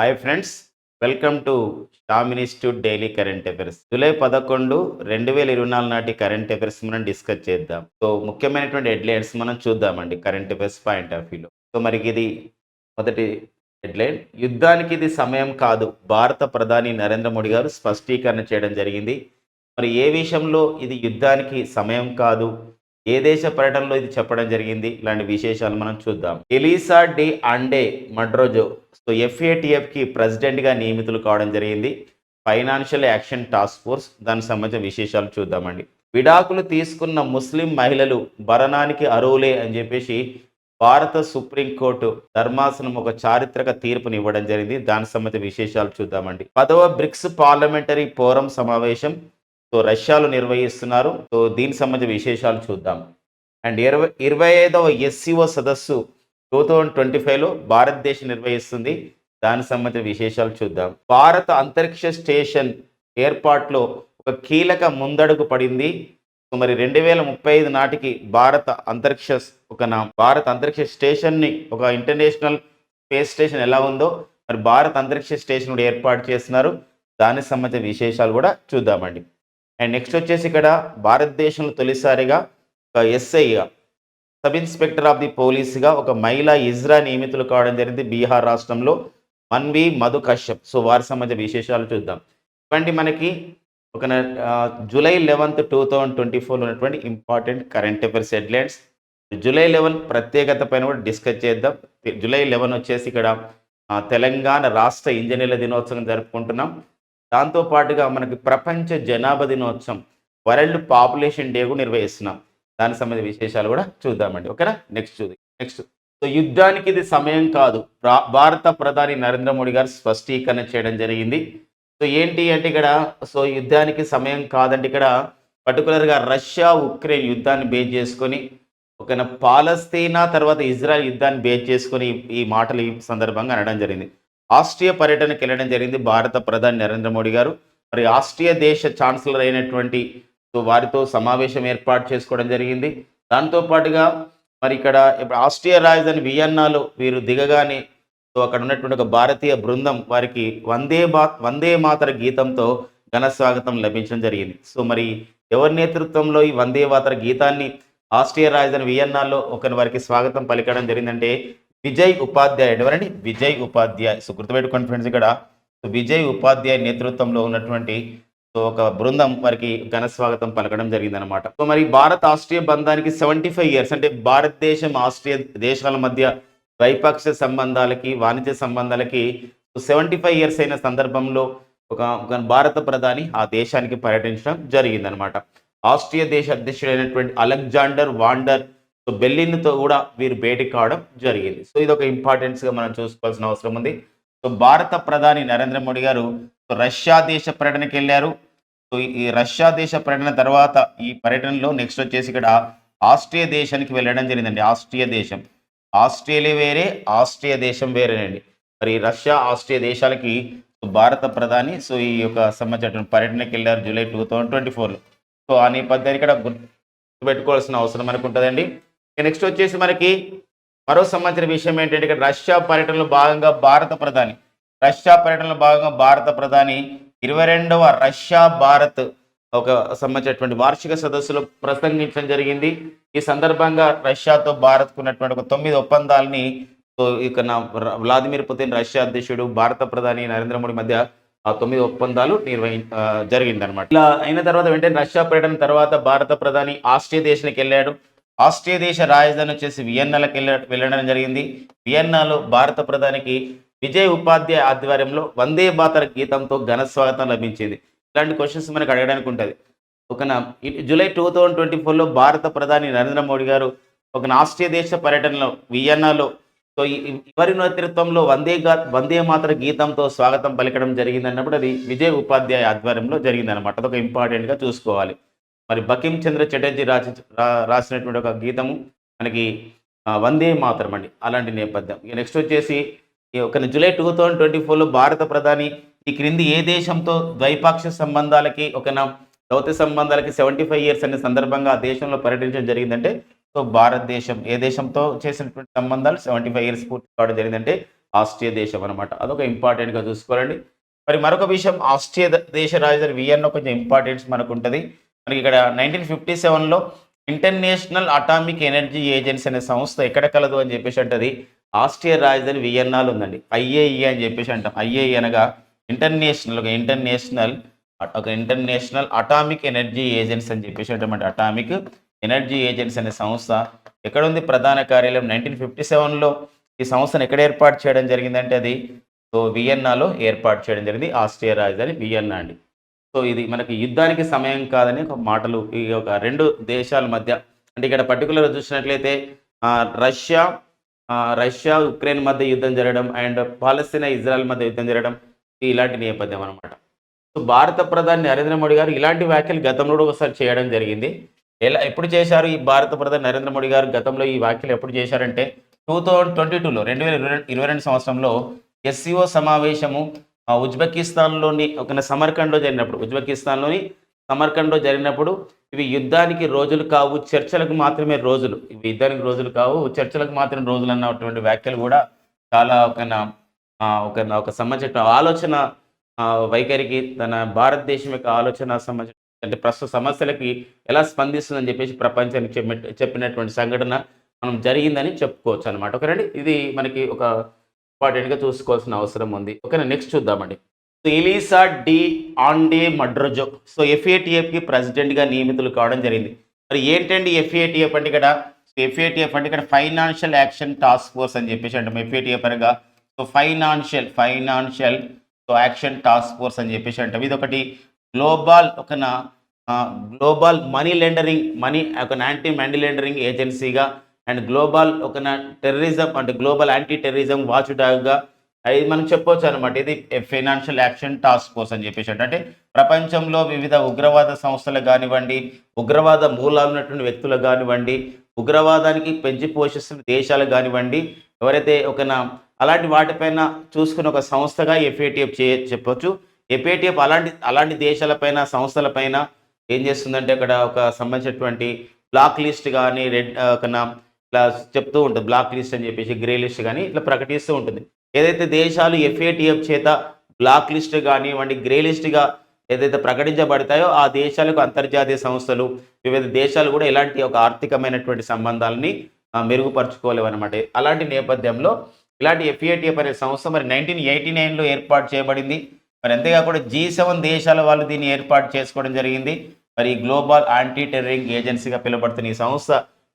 Hi friends, welcome to Tom institute daily current affairs. July 11, 2024 నాటి current affairs మనం discuss చేద్దాం. So ముఖ్యమైనటువంటి headlines మనం చూద్దామండి కరెంట్ అఫైర్స్ పాయింట్ ఆఫ్ వ్యూలో. సో మరి ఇది మొదటి హెడ్లైన్, యుద్ధానికి ఇది సమయం కాదు, భారత ప్రధాని నరేంద్ర మోడీ గారు స్పష్టీకరణ చేయడం జరిగింది. మరి ఏ విషయంలో ఇది యుద్ధానికి సమయం కాదు, ఏ దేశ పర్యటనలో ఇది చెప్పడం జరిగింది, ఇలాంటి విశేషాలు మనం చూద్దాం. ఎలీసా డి అండే మడ్రోజో సో ఎఫ్ఏటిఎఫ్కి ప్రెసిడెంట్గా నియమితులు కావడం జరిగింది. ఫైనాన్షియల్ యాక్షన్ టాస్క్ ఫోర్స్, దానికి సంబంధించిన విశేషాలు చూద్దామండి. విడాకులు తీసుకున్న ముస్లిం మహిళలు భరణానికి అర్హులే అని చెప్పేసి భారత సుప్రీంకోర్టు ధర్మాసనం ఒక చారిత్రక తీర్పుని ఇవ్వడం జరిగింది. దానికి సంబంధించిన విశేషాలు చూద్దామండి. 10వ బ్రిక్స్ పార్లమెంటరీ ఫోరం సమావేశం సో రష్యాలో నిర్వహిస్తున్నారు. సో దీనికి సంబంధించిన విశేషాలు చూద్దాం. అండ్ 25వ ఎస్సీఓ సదస్సు 2025లో భారతదేశం నిర్వహిస్తుంది. దానికి సంబంధించిన విశేషాలు చూద్దాం. భారత అంతరిక్ష స్టేషన్ ఏర్పాటులో ఒక కీలక ముందడుగు పడింది. సో మరి 2035 నాటికి భారత అంతరిక్ష స్టేషన్ని ఒక ఇంటర్నేషనల్ స్పేస్ స్టేషన్ ఎలా ఉందో మరి భారత అంతరిక్ష స్టేషన్ కూడా ఏర్పాటు చేస్తున్నారు. దానికి సంబంధించిన విశేషాలు కూడా చూద్దామండి. అండ్ నెక్స్ట్ వచ్చేసి ఇక్కడ భారతదేశంలో తొలిసారిగా ఒక ఎస్ఐగా సబ్ ఇన్స్పెక్టర్ ఆఫ్ ది పోలీస్గా ఒక మహిళా ఇజ్రా నియమితులు కావడం జరిగింది బీహార్ రాష్ట్రంలో, మన్వి మధు కశ్యప్. సో వారి సంబంధించిన విశేషాలు చూద్దాం. ఇవ్వండి మనకి ఒక జూలై 11, 2024 ఉన్నటువంటి important current affairs headlines. July 11 ప్రత్యేకత పైన కూడా డిస్కస్ చేద్దాం. జూలై 11 వచ్చేసి ఇక్కడ తెలంగాణ రాష్ట్ర ఇంజనీర్ల దినోత్సవం జరుపుకుంటున్నాం. దాంతోపాటుగా మనకి ప్రపంచ జనాభా దినోత్సవం, వరల్డ్ పాపులేషన్ డే కూడా నిర్వహిస్తున్నాం. దానికి సంబంధించిన విశేషాలు కూడా చూద్దామండి. ఓకేనా? నెక్స్ట్ సో యుద్ధానికి ఇది సమయం కాదు, భారత ప్రధాని నరేంద్ర మోడీ గారు స్పష్టీకరణ చేయడం జరిగింది. సో ఏంటి అంటే ఇక్కడ సో యుద్ధానికి సమయం కాదంటే ఇక్కడ పర్టికులర్గా రష్యా ఉక్రెయిన్ యుద్ధాన్ని బేస్ చేసుకొని ఒక పాలస్తీనా తర్వాత ఇజ్రాయెల్ యుద్ధాన్ని బేస్ చేసుకొని ఈ మాటలు ఈ సందర్భంగా అనడం జరిగింది. ఆస్ట్రియా పర్యటనకు వెళ్ళడం జరిగింది భారత ప్రధాని నరేంద్ర మోడీ గారు. మరి ఆస్ట్రియా దేశ ఛాన్సలర్ అయినటువంటి సో వారితో సమావేశం ఏర్పాటు చేసుకోవడం జరిగింది. దాంతోపాటుగా మరి ఇక్కడ ఇప్పుడు ఆస్ట్రియా రాజధాని వియన్నాలో వీరు దిగగానే సో అక్కడ ఉన్నటువంటి ఒక భారతీయ బృందం వారికి వందే మాతర గీతంతో ఘన స్వాగతం లభించడం జరిగింది. సో మరి ఎవరి నేతృత్వంలో ఈ వందే మాతర గీతాన్ని ఆస్ట్రియా రాజధాని వియన్నాలో వారికి స్వాగతం పలికడం జరిగిందంటే విజయ్ ఉపాధ్యాయ. ఎవరండి? విజయ్ ఉపాధ్యాయ్. సో గుర్తుపెట్టుకోండి ఫ్రెండ్స్, ఇక్కడ విజయ్ ఉపాధ్యాయ్ నేతృత్వంలో ఉన్నటువంటి సో ఒక బృందం వారికి ఘన స్వాగతం పలకడం జరిగిందనమాట. సో మరి భారత్ ఆస్ట్రియా బంధానికి 75 ఇయర్స్ అంటే భారతదేశం ఆస్ట్రియా దేశాల మధ్య ద్వైపాక్షిక సంబంధాలకి వాణిజ్య సంబంధాలకి 75 ఇయర్స్ అయిన సందర్భంలో ఒక భారత ప్రధాని ఆ దేశానికి పర్యటించడం జరిగిందనమాట. ఆస్ట్రియా దేశ అధ్యక్షుడైనటువంటి అలెగ్జాండర్ వాండర్ సో బెర్లిన్తో కూడా వీరు భేటీ కావడం జరిగింది. సో ఇది ఒక ఇంపార్టెన్స్గా మనం చూసుకోవాల్సిన అవసరం ఉంది. సో భారత ప్రధాని నరేంద్ర మోడీ గారు రష్యా దేశ పర్యటనకి వెళ్ళారు. సో ఈ రష్యా దేశ పర్యటన తర్వాత ఈ పర్యటనలో నెక్స్ట్ వచ్చేసి ఇక్కడ ఆస్ట్రియా దేశానికి వెళ్ళడం జరిగిందండి. ఆస్ట్రేలియా వేరే, ఆస్ట్రియా దేశం వేరేనండి. మరి రష్యా ఆస్ట్రియా దేశాలకి భారత ప్రధాని సో ఈ యొక్క సంబంధించిన పర్యటనకి వెళ్ళారు జూలై 2024లో. సో ఆ నేపథ్యాన్ని ఇక్కడ గుర్తుపెట్టుకోవాల్సిన అవసరం మనకు ఉంటుందండి. నెక్స్ట్ వచ్చేసి మనకి మరో సంబంధించిన విషయం ఏంటంటే ఇక్కడ రష్యా పర్యటనలో భాగంగా భారత ప్రధాని 22వ రష్యా భారత్ ఒక సంబంధించినటువంటి వార్షిక సదస్సులో ప్రసంగించడం జరిగింది. ఈ సందర్భంగా రష్యాతో భారత్కు ఉన్నటువంటి ఒక 9 ఒప్పందాలని సో ఇక వ్లాదిమిర్ పుతిన్ రష్యా అధ్యక్షుడు భారత ప్రధాని నరేంద్ర మోడీ మధ్య ఆ 9 ఒప్పందాలు జరిగిందనమాట. ఇలా అయిన తర్వాత వెంటనే రష్యా పర్యటన తర్వాత భారత ప్రధాని ఆస్ట్రియా దేశానికి వెళ్ళాడు. ఆస్ట్రియా దేశ రాజధాని వచ్చేసి వియన్నాలకు వెళ్ళడం జరిగింది. వియన్నాలో భారత ప్రధానికి విజయ్ ఉపాధ్యాయ ఆధ్వర్యంలో వందే మాతర గీతంతో ఘన స్వాగతం లభించింది. ఇలాంటి క్వశ్చన్స్ మనకు అడగడానికి ఉంటుంది. జూలై 2024లో భారత ప్రధాని నరేంద్ర మోడీ గారు ఆస్ట్రియా దేశ పర్యటనలో వియన్నాలో సో ఎవరి నేతృత్వంలో వందే మాతర గీతంతో స్వాగతం పలికడం జరిగిందన్నప్పుడు అది విజయ్ ఉపాధ్యాయ ఆధ్వర్యంలో జరిగిందనమాట. అదొక ఇంపార్టెంట్గా చూసుకోవాలి. మరి బకిం చంద్ర చటర్జీ రాసినటువంటి ఒక గీతము మనకి వందే మాతరం అండి, అలాంటి నేపథ్యం. నెక్స్ట్ వచ్చేసి జూలై 2024లో భారత ప్రధాని ఈ క్రింది ఏ దేశంతో ద్వైపాక్షిక సంబంధాలకి దౌత్య సంబంధాలకి 75 ఇయర్స్ అనే సందర్భంగా ఆ దేశంలో పర్యటించడం జరిగిందంటే సో భారతదేశం ఏ దేశంతో చేసినటువంటి సంబంధాలు 75 ఇయర్స్ పూర్తి కావడం జరిగిందంటే ఆస్ట్రియా దేశం అనమాట. అదొక ఇంపార్టెంట్గా చూసుకోవాలండి. మరి మరొక విషయం, ఆస్ట్రియా దేశ రాజధాని వియన్నా కొంచెం ఇంపార్టెన్స్ మనకు ఉంటుంది. మనకి ఇక్కడ 1957లో ఇంటర్నేషనల్ అటామిక్ ఎనర్జీ ఏజెన్సీ అనే సంస్థ ఎక్కడ కలదు అని చెప్పేసి అంటది ఆస్ట్రియా రాజధాని వియన్నాలో ఉందండి. ఐఏఈ అని చెప్పేసి అంటాం. ఐఏఈ అనగా ఇంటర్నేషనల్ అటామిక్ ఎనర్జీ ఏజెన్సీ అని చెప్పేసి అంటామంటే అటామిక్ ఎనర్జీ ఏజెన్సీ అనే సంస్థ ఎక్కడ ఉంది? ప్రధాన కార్యాలయం 1957లో ఈ సంస్థను ఎక్కడ ఏర్పాటు చేయడం జరిగిందంటే అది వియన్నాలో ఏర్పాటు చేయడం జరిగింది. ఆస్ట్రియా రాజధాని వియన్నా అండి. సో ఇది మనకి యుద్ధానికి సమయం కాదని ఒక మాటలు ఈ ఒక రెండు దేశాల మధ్య, అంటే ఇక్కడ పర్టికులర్గా చూసినట్లయితే రష్యా రష్యా ఉక్రెయిన్ మధ్య యుద్ధం జరగడం అండ్ పాలస్తీనా ఇజ్రాయెల్ మధ్య యుద్ధం జరగడం ఇలాంటి నేపథ్యం అనమాట. సో భారత ప్రధాని నరేంద్ర మోడీ గారు ఇలాంటి వ్యాఖ్యలు గతంలో కూడా ఒకసారి చేయడం జరిగింది. ఎప్పుడు చేశారు ఈ భారత ప్రధాని నరేంద్ర మోడీ గారు గతంలో ఈ వ్యాఖ్యలు ఎప్పుడు చేశారంటే 2022లో 2022 సంవత్సరంలో ఎస్సీఓ సమావేశము ఉజ్బెకిస్తాన్లోని సమర్కండ్లో జరిగినప్పుడు ఇవి యుద్ధానికి రోజులు కావు, చర్చలకు మాత్రమే రోజులు, ఇవి యుద్ధానికి రోజులు కావు, చర్చలకు మాత్రమే రోజులు అన్నటువంటి వ్యాఖ్యలు కూడా చాలా ఒక సంబంధించిన ఆలోచన వైఖరికి, తన భారతదేశం యొక్క ఆలోచన సంబంధించిన అంటే ప్రస్తుత సమస్యలకి ఎలా స్పందిస్తుందని చెప్పేసి ప్రపంచానికి చెప్పినటువంటి సంఘటన మనం జరిగిందని చెప్పుకోవచ్చు అనమాట. ఓకేనండి, ఇది మనకి ఒక ఇంపార్టెంట్గా చూసుకోవాల్సిన అవసరం ఉంది. ఓకేనా, నెక్స్ట్ చూద్దామండి. సో ఎలీసా డి ఆండే మడ్రోజో సో ఎఫ్ఏటిఎఫ్కి ప్రెసిడెంట్గా నియమితులు కావడం జరిగింది. మరి ఏంటండి ఎఫ్ఏటిఎఫ్ అంటే ఇక్కడ ఫైనాన్షియల్ యాక్షన్ టాస్క్ ఫోర్స్ అని చెప్పేసి అంటాం. ఎఫ్ఏటిఎఫ్ అనగా so financial action task force అని చెప్పేసి అంటాం. ఇది ఒకటి global money anti money laundering ఏజెన్సీగా అండ్ గ్లోబల్ టెర్రరిజం అంటే గ్లోబల్ యాంటీ టెర్రరిజం వాచ్ డాగ్గా ఇది మనం చెప్పొచ్చు అనమాట. ఇది ఫైనాన్షియల్ యాక్షన్ టాస్క్ ఫోర్స్ అని చెప్పేసి అంటే ప్రపంచంలో వివిధ ఉగ్రవాద సంస్థలకు కానివ్వండి, ఉగ్రవాద మూలాలు ఉన్నటువంటి వ్యక్తులకు కానివ్వండి, ఉగ్రవాదానికి పెంచి పోషిస్తున్న దేశాలకు కానివ్వండి, ఎవరైతే అలాంటి వాటిపైన చూసుకున్న ఒక సంస్థగా ఎఫ్ఏటిఎఫ్ చెప్పొచ్చు. ఎఫ్ఏటిఎఫ్ అలాంటి దేశాలపైన సంస్థలపైన ఏం చేస్తుందంటే అక్కడ ఒక సంబంధించినటువంటి బ్లాక్ లిస్ట్ కానీ ఇట్లా చెప్తూ ఉంటుంది. బ్లాక్ లిస్ట్ అని చెప్పేసి గ్రే లిస్ట్ కానీ ఇట్లా ప్రకటిస్తూ ఉంటుంది. ఏదైతే దేశాలు ఎఫ్ఏటిఎఫ్ చేత బ్లాక్ లిస్ట్ కానివ్వండి, గ్రే లిస్ట్గా ఏదైతే ప్రకటించబడతాయో ఆ దేశాలకు అంతర్జాతీయ సంస్థలు, వివిధ దేశాలు కూడా ఇలాంటి ఒక ఆర్థికమైనటువంటి సంబంధాలని మెరుగుపరుచుకోలేవు అనమాట. అలాంటి నేపథ్యంలో ఇలాంటి ఎఫ్ఏటిఎఫ్ అనే సంస్థ మరి 1989లో ఏర్పాటు చేయబడింది. మరి అంతేకాకుండా G7 దేశాల వాళ్ళు దీన్ని ఏర్పాటు చేసుకోవడం జరిగింది. మరి గ్లోబల్ యాంటీ టెర్రరింగ్ ఏజెన్సీగా పిలువబడుతున్న ఈ సంస్థ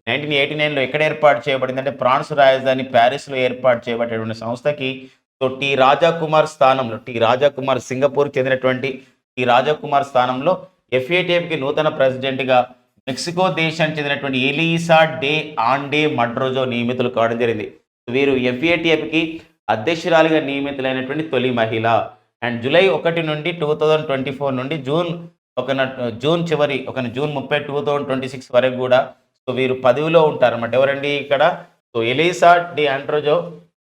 1989లో ఎక్కడ ఏర్పాటు చేయబడింది అంటే ఫ్రాన్స్ రాజధాని ప్యారిస్లో ఏర్పాటు చేయబడినటువంటి సంస్థకి టి రాజాకుమార్ సింగపూర్ చెందినటువంటి టి రాజాకుమార్ స్థానంలో ఎఫ్ఏటిఎఫ్కి నూతన ప్రెసిడెంట్గా మెక్సికో దేశానికి చెందినటువంటి ఎలీసా డే ఆండే మడ్రోజో నియమితులు కావడం జరిగింది. వీరు ఎఫ్ఏటిఎఫ్కి అధ్యక్షురాలిగా నియమితులైనటువంటి తొలి మహిళ. అండ్ జూలై 1 నుండి 2024 నుండి జూన్ 30 2026 వరకు కూడా సో వీరు పదవిలో ఉంటారన్నమాట. ఎవరండి ఇక్కడ? సో ఎలీసా డి ఆండ్రోజో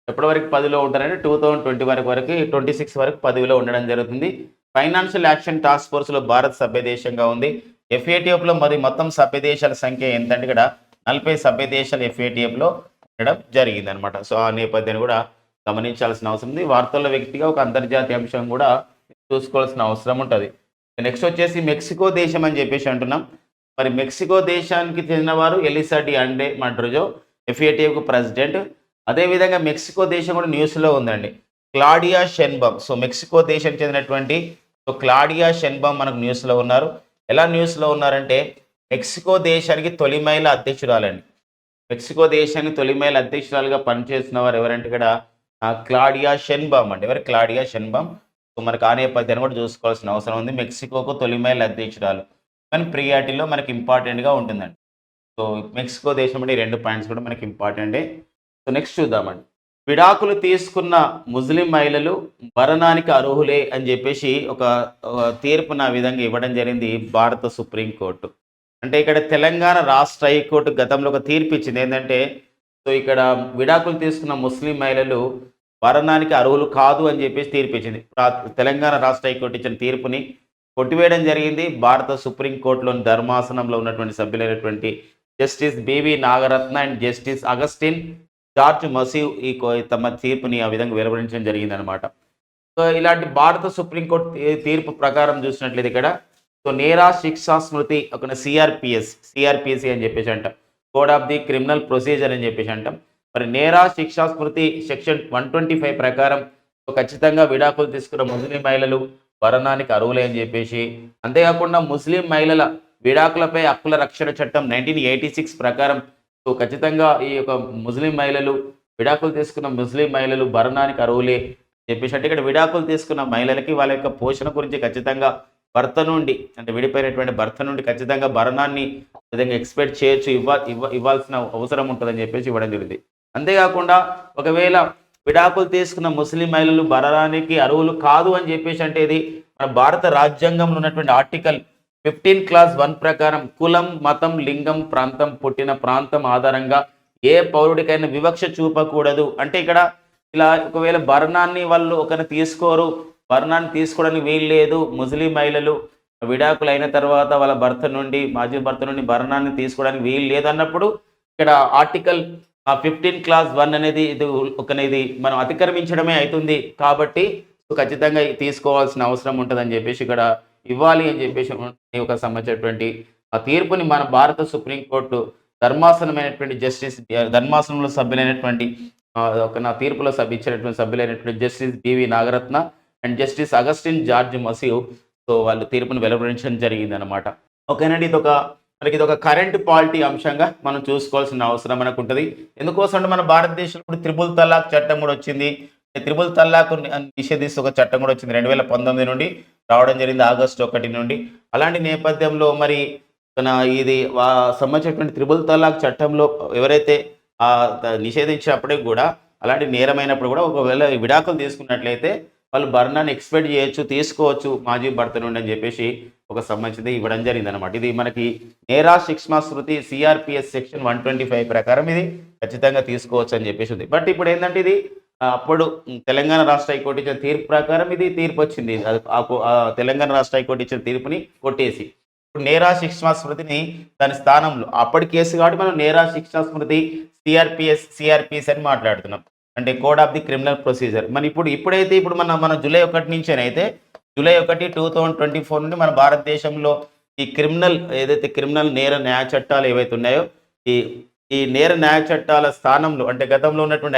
ఎప్పటి వరకు పదవిలో ఉంటారంటే 2026 వరకు పదవిలో ఉండడం జరుగుతుంది. ఫైనాన్షియల్ యాక్షన్ టాస్క్ ఫోర్స్లో భారత్ సభ్య దేశంగా ఉంది. ఎఫ్ఏటిఎఫ్లో మరి మొత్తం సభ్య దేశాల సంఖ్య ఎంతంటే ఇక్కడ 40 సభ్య దేశాలు ఎఫ్ఏటిఎఫ్లో ఉండడం జరిగింది అనమాట. సో ఆ నేపథ్యాన్ని కూడా గమనించాల్సిన అవసరం ఉంది. వార్తల్లో వ్యక్తిగా ఒక అంతర్జాతీయ అంశం కూడా చూసుకోవాల్సిన అవసరం ఉంటుంది. నెక్స్ట్ వచ్చేసి మెక్సికో దేశం అని చెప్పేసి అంటున్నాం. మరి మెక్సికో దేశానికి చెందినవారు ఎలీసా డి ఆండే మడ్రోజో ఎఫ్ఏటిఎఫ్కు ప్రెసిడెంట్. అదేవిధంగా మెక్సికో దేశం కూడా న్యూస్లో ఉందండి. క్లాడియా షెన్బామ్ సో మెక్సికో దేశానికి చెందినటువంటి క్లాడియా షెన్బామ్ మనకు న్యూస్లో ఉన్నారు. ఎలా న్యూస్లో ఉన్నారంటే మెక్సికో దేశానికి తొలి మహిళ అధ్యక్షురాలండి. మెక్సికో దేశానికి తొలి మహిళ అధ్యక్షురాలుగా పనిచేస్తున్న వారు ఎవరంటే ఇక్కడ క్లాడియా షెన్బామ్ అండి. ఎవరు? క్లాడియా షెన్బామ్. సో మనకు ఆ నేపథ్యాన్ని కూడా చూసుకోవాల్సిన అవసరం ఉంది. మెక్సికోకు తొలి మహిళ అధ్యక్షురాలు కానీ ప్రియారిటీలో మనకి ఇంపార్టెంట్గా ఉంటుందండి. సో మెక్సికో దేశం అంటే 2 పాయింట్స్ కూడా మనకి ఇంపార్టెంటే. సో నెక్స్ట్ చూద్దామండి. విడాకులు తీసుకున్న ముస్లిం మహిళలు మరణానికి అర్హులే అని చెప్పేసి ఒక తీర్పును ఆ విధంగా ఇవ్వడం జరిగింది భారత సుప్రీంకోర్టు. అంటే ఇక్కడ తెలంగాణ రాష్ట్ర హైకోర్టు గతంలో ఒక తీర్పు ఇచ్చింది. ఏంటంటే సో ఇక్కడ విడాకులు తీసుకున్న ముస్లిం మహిళలు మరణానికి అర్హులు కాదు అని చెప్పేసి తీర్పు ఇచ్చింది. తెలంగాణ రాష్ట్ర హైకోర్టు ఇచ్చిన తీర్పుని కొట్టివేయడం జరిగింది. భారత సుప్రీంకోర్టులోని ధర్మాసనంలో ఉన్నటువంటి సభ్యులైనటువంటి justice BV Nagarathna and justice Augustine George Masih తమ తీర్పుని ఆ విధంగా వెలువరించడం జరిగిందనమాట. సో ఇలాంటి భారత సుప్రీంకోర్టు తీర్పు ప్రకారం చూసినట్లయితే ఇక్కడ సో నేరా శిక్షా స్మృతి ఒక సిఆర్పిఎస్సి అని చెప్పేసి అంటాం. Code of the criminal procedure అని చెప్పేసి అంటాం. మరి నేరా శిక్షా స్మృతి సెక్షన్ 125 ప్రకారం సో ఖచ్చితంగా విడాకులు తీసుకున్న ముస్లిం మహిళలు భరణానికి అర్హులే అని చెప్పేసి, అంతేకాకుండా ముస్లిం మహిళల విడాకులపై హక్కుల రక్షణ చట్టం 1986 ప్రకారం సో ఖచ్చితంగా ఈ యొక్క ముస్లిం మహిళలు విడాకులు తీసుకున్న ముస్లిం మహిళలు భరణానికి అర్హులే చెప్పేసి, అంటే ఇక్కడ విడాకులు తీసుకున్న మహిళలకి వాళ్ళ యొక్క పోషణ గురించి ఖచ్చితంగా భర్త నుండి, అంటే విడిపోయినటువంటి భర్త నుండి ఖచ్చితంగా భరణాన్ని విధంగా ఎక్స్పెక్ట్ చేయొచ్చు, ఇవ్వాల్సిన అవసరం ఉంటుందని చెప్పేసి ఇవ్వడం జరిగింది. అంతేకాకుండా ఒకవేళ విడాకులు తీసుకున్న ముస్లిం మహిళలు భరణానికి అర్హులు కాదు అని చెప్పేసి అంటే ఇది మన భారత రాజ్యాంగంలో ఉన్నటువంటి ఆర్టికల్ 15 క్లాస్ 1 ప్రకారం కులం, మతం, లింగం, ప్రాంతం, పుట్టిన ప్రాంతం ఆధారంగా ఏ పౌరుడికైనా వివక్ష చూపకూడదు. అంటే ఇక్కడ ఇలా ఒకవేళ భరణాన్ని వాళ్ళు తీసుకోరు, భరణాన్ని తీసుకోవడానికి వీలు లేదు, ముస్లిం మహిళలు విడాకులు అయిన తర్వాత వాళ్ళ మాజీ భర్త నుండి భరణాన్ని తీసుకోవడానికి వీలు లేదు అన్నప్పుడు ఇక్కడ ఆర్టికల్ 15 క్లాస్ 1 అనేది ఇది మనం అతిక్రమించడమే అవుతుంది. కాబట్టి ఖచ్చితంగా తీసుకోవాల్సిన అవసరం ఉంటుందని చెప్పేసి ఇక్కడ ఇవ్వాలి అని చెప్పేసి ఒక సంబంధించినటువంటి ఆ తీర్పుని మన భారత సుప్రీంకోర్టు ధర్మాసనంలో సభ్యులైనటువంటి నా తీర్పులో ఇచ్చినటువంటి సభ్యులైనటువంటి justice BV Nagarathna and justice Augustine George Masih so వాళ్ళు తీర్పును వెలువరించడం జరిగింది అనమాట. ఓకేనండి, మనకి ఇది ఒక కరెంట్ పాలిటీ అంశంగా మనం చూసుకోవాల్సిన అవసరం మనకు ఉంటుంది. ఎందుకోసం అంటే మన భారతదేశంలో ఇప్పుడు త్రిపుల్ తలాక్ చట్టం కూడా వచ్చింది. త్రిపుల్ తలాక్ నిషేధిస్తూ ఒక చట్టం కూడా వచ్చింది 2019 నుండి రావడం జరిగింది, ఆగస్టు 1 నుండి. అలాంటి నేపథ్యంలో మరి ఇది సంబంధించినటువంటి త్రిపుల్ తలాక్ చట్టంలో ఎవరైతే నిషేధించినప్పటికి కూడా అలాంటి నేరమైనప్పుడు కూడా ఒకవేళ విడాకులు తీసుకున్నట్లయితే వాళ్ళు భరణాన్ని ఎక్స్పెక్ట్ చేయొచ్చు, తీసుకోవచ్చు మాజీ భర్త నుండి అని చెప్పేసి ఒక సంబంధించింది ఇవ్వడం జరిగింది అనమాట. ఇది మనకి నేరా శిక్షా స్మృతి సిఆర్పిఎస్ సెక్షన్ 125 ప్రకారం ఇది ఖచ్చితంగా తీసుకోవచ్చు అని చెప్పేసి ఉంది. బట్ ఇప్పుడు ఏంటంటే ఇది అప్పుడు తెలంగాణ రాష్ట్ర హైకోర్టు ఇచ్చిన తీర్పు ప్రకారం ఇది తీర్పు వచ్చింది. తెలంగాణ రాష్ట్ర హైకోర్టు ఇచ్చిన తీర్పుని కొట్టేసి ఇప్పుడు నేరా శిక్షా స్మృతిని దాని స్థానంలో అప్పటి కేసు కాబట్టి మనం నేరా శిక్షా స్మృతి సిఆర్పిఎస్ అని మాట్లాడుతున్నాం, అంటే code of the criminal procedure. మరి ఇప్పుడైతే మన జూలై 1 నుంచేనైతే జూలై 1, 2024 నుండి మన భారతదేశంలో ఈ క్రిమినల్ నేర న్యాయ చట్టాలు ఏవైతే ఉన్నాయో ఈ నేర న్యాయ చట్టాల స్థానంలో, అంటే గతంలో ఉన్నటువంటి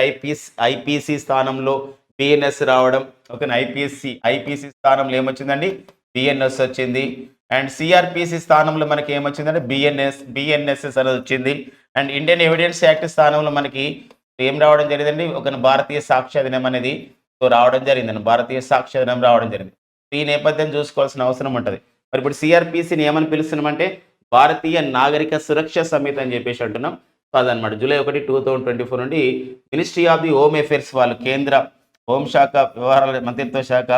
ఐపీసీ స్థానంలో బిఎన్ఎస్ రావడం. ఓకే, ఐపీసీ స్థానంలో ఏమొచ్చిందండి, బిఎన్ఎస్ వచ్చింది. అండ్ సిఆర్పిసి స్థానంలో మనకి ఏమొచ్చిందంటే బిఎన్ఎస్ఎస్ అనేది వచ్చింది. అండ్ ఇండియన్ ఎవిడెన్స్ యాక్ట్ స్థానంలో మనకి ఏం రావడం జరిగిందండి, ఒక భారతీయ సాక్ష్యాధీనం అనేది రావడం జరిగిందండి, భారతీయ సాక్ష్యాధీనం రావడం జరిగింది. ఈ నేపథ్యం చూసుకోవాల్సిన అవసరం ఉంటుంది. మరి ఇప్పుడు సిఆర్పిసిని ఏమని పిలుస్తున్నామంటే భారతీయ నాగరిక సురక్ష సమితి అని చెప్పేసి అంటున్నాం. అదనమాట. జూలై 1, 2024 నుండి ministry of the home affairs వాళ్ళు, కేంద్ర హోంశాఖ వ్యవహారాల మంత్రిత్వ శాఖ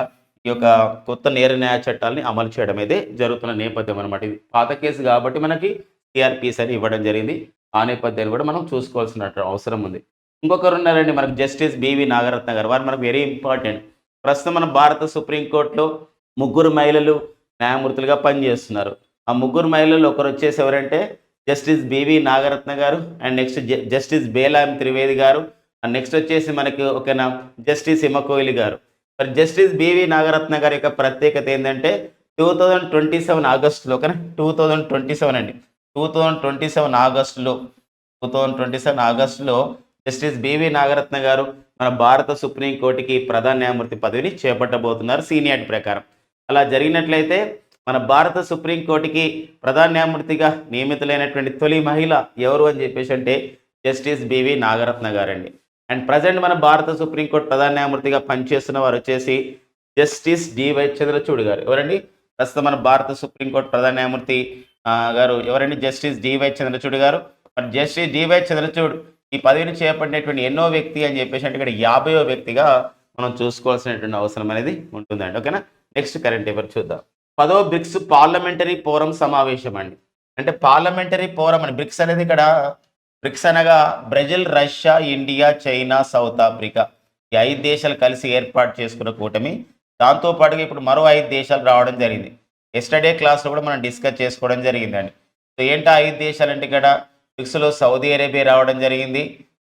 ఈ యొక్క కొత్త నేర న్యాయ చట్టాలని అమలు చేయడం అయితే జరుగుతున్న నేపథ్యం అనమాట. ఇది పాత కేసు కాబట్టి మనకి సిఆర్పిసి అని ఇవ్వడం జరిగింది. ఆ నేపథ్యాన్ని కూడా మనం చూసుకోవాల్సిన అవసరం ఉంది. ఇంకొకరు ఉన్నారండి మనకు, జస్టిస్ బివి నాగరత్న గారు. వారు మనకు వెరీ ఇంపార్టెంట్. ప్రస్తుతం మన భారత సుప్రీంకోర్టులో 3 మహిళలు న్యాయమూర్తులుగా పనిచేస్తున్నారు. ఆ 3 మహిళలు ఒకరు వచ్చేసి ఎవరంటే జస్టిస్ బివి నాగరత్న గారు, అండ్ నెక్స్ట్ జస్టిస్ బేలాం త్రివేది గారు, అండ్ నెక్స్ట్ వచ్చేసి మనకి ఒకనా జస్టిస్ హిమకోయిలి గారు. మరి జస్టిస్ బివి నాగరత్న గారి యొక్క ప్రత్యేకత ఏంటంటే 2027 ఆగస్టులో, ఓకేనా, 2027 అండి, 2027 ఆగస్టులో జస్టిస్ బివి నాగరత్న గారు మన భారత సుప్రీంకోర్టుకి ప్రధాన న్యాయమూర్తి పదవిని చేపట్టబోతున్నారు సీనియారిటీ ప్రకారం. అలా జరిగినట్లయితే మన భారత సుప్రీంకోర్టుకి ప్రధాన న్యాయమూర్తిగా నియమితులైనటువంటి తొలి మహిళ ఎవరు అని చెప్పేసి అంటే జస్టిస్ బివి నాగరత్న గారండి. అండ్ ప్రజెంట్ మన భారత సుప్రీంకోర్టు ప్రధాన న్యాయమూర్తిగా పనిచేస్తున్న వారు వచ్చేసి జస్టిస్ డివై చంద్రచూడ్ గారు. ఎవరండి? ప్రస్తుతం మన భారత సుప్రీంకోర్టు ప్రధాన న్యాయమూర్తి గారు ఎవరండి? జస్టిస్ డివై చంద్రచూడ్ గారు. మరి జస్టిస్ డివై చంద్రచూడ్ ఈ పదవిని చేపట్టినటువంటి ఎన్నో వ్యక్తి అని చెప్పేసి అంటే ఇక్కడ 50వ వ్యక్తిగా మనం చూసుకోవాల్సినటువంటి అవసరం అనేది ఉంటుందండి. ఓకేనా, నెక్స్ట్ కరెంట్ అఫైర్ చూద్దాం. 10వ బ్రిక్స్ పార్లమెంటరీ ఫోరం సమావేశం అండి. అంటే పార్లమెంటరీ ఫోరం అని బ్రిక్స్ అనేది ఇక్కడ బ్రిక్స్ అనగా Brazil, Russia, India, China, south Africa ఈ 5 దేశాలు కలిసి ఏర్పాటు చేసుకున్న కూటమి. దాంతోపాటుగా ఇప్పుడు మరో 5 దేశాలు రావడం జరిగింది. ఎస్టర్డే క్లాస్లో కూడా మనం డిస్కస్ చేసుకోవడం జరిగిందండి. సో ఏంటో 5 దేశాలు అంటే ఇక్కడ బ్రిక్స్లో సౌదీ అరేబియా రావడం జరిగింది,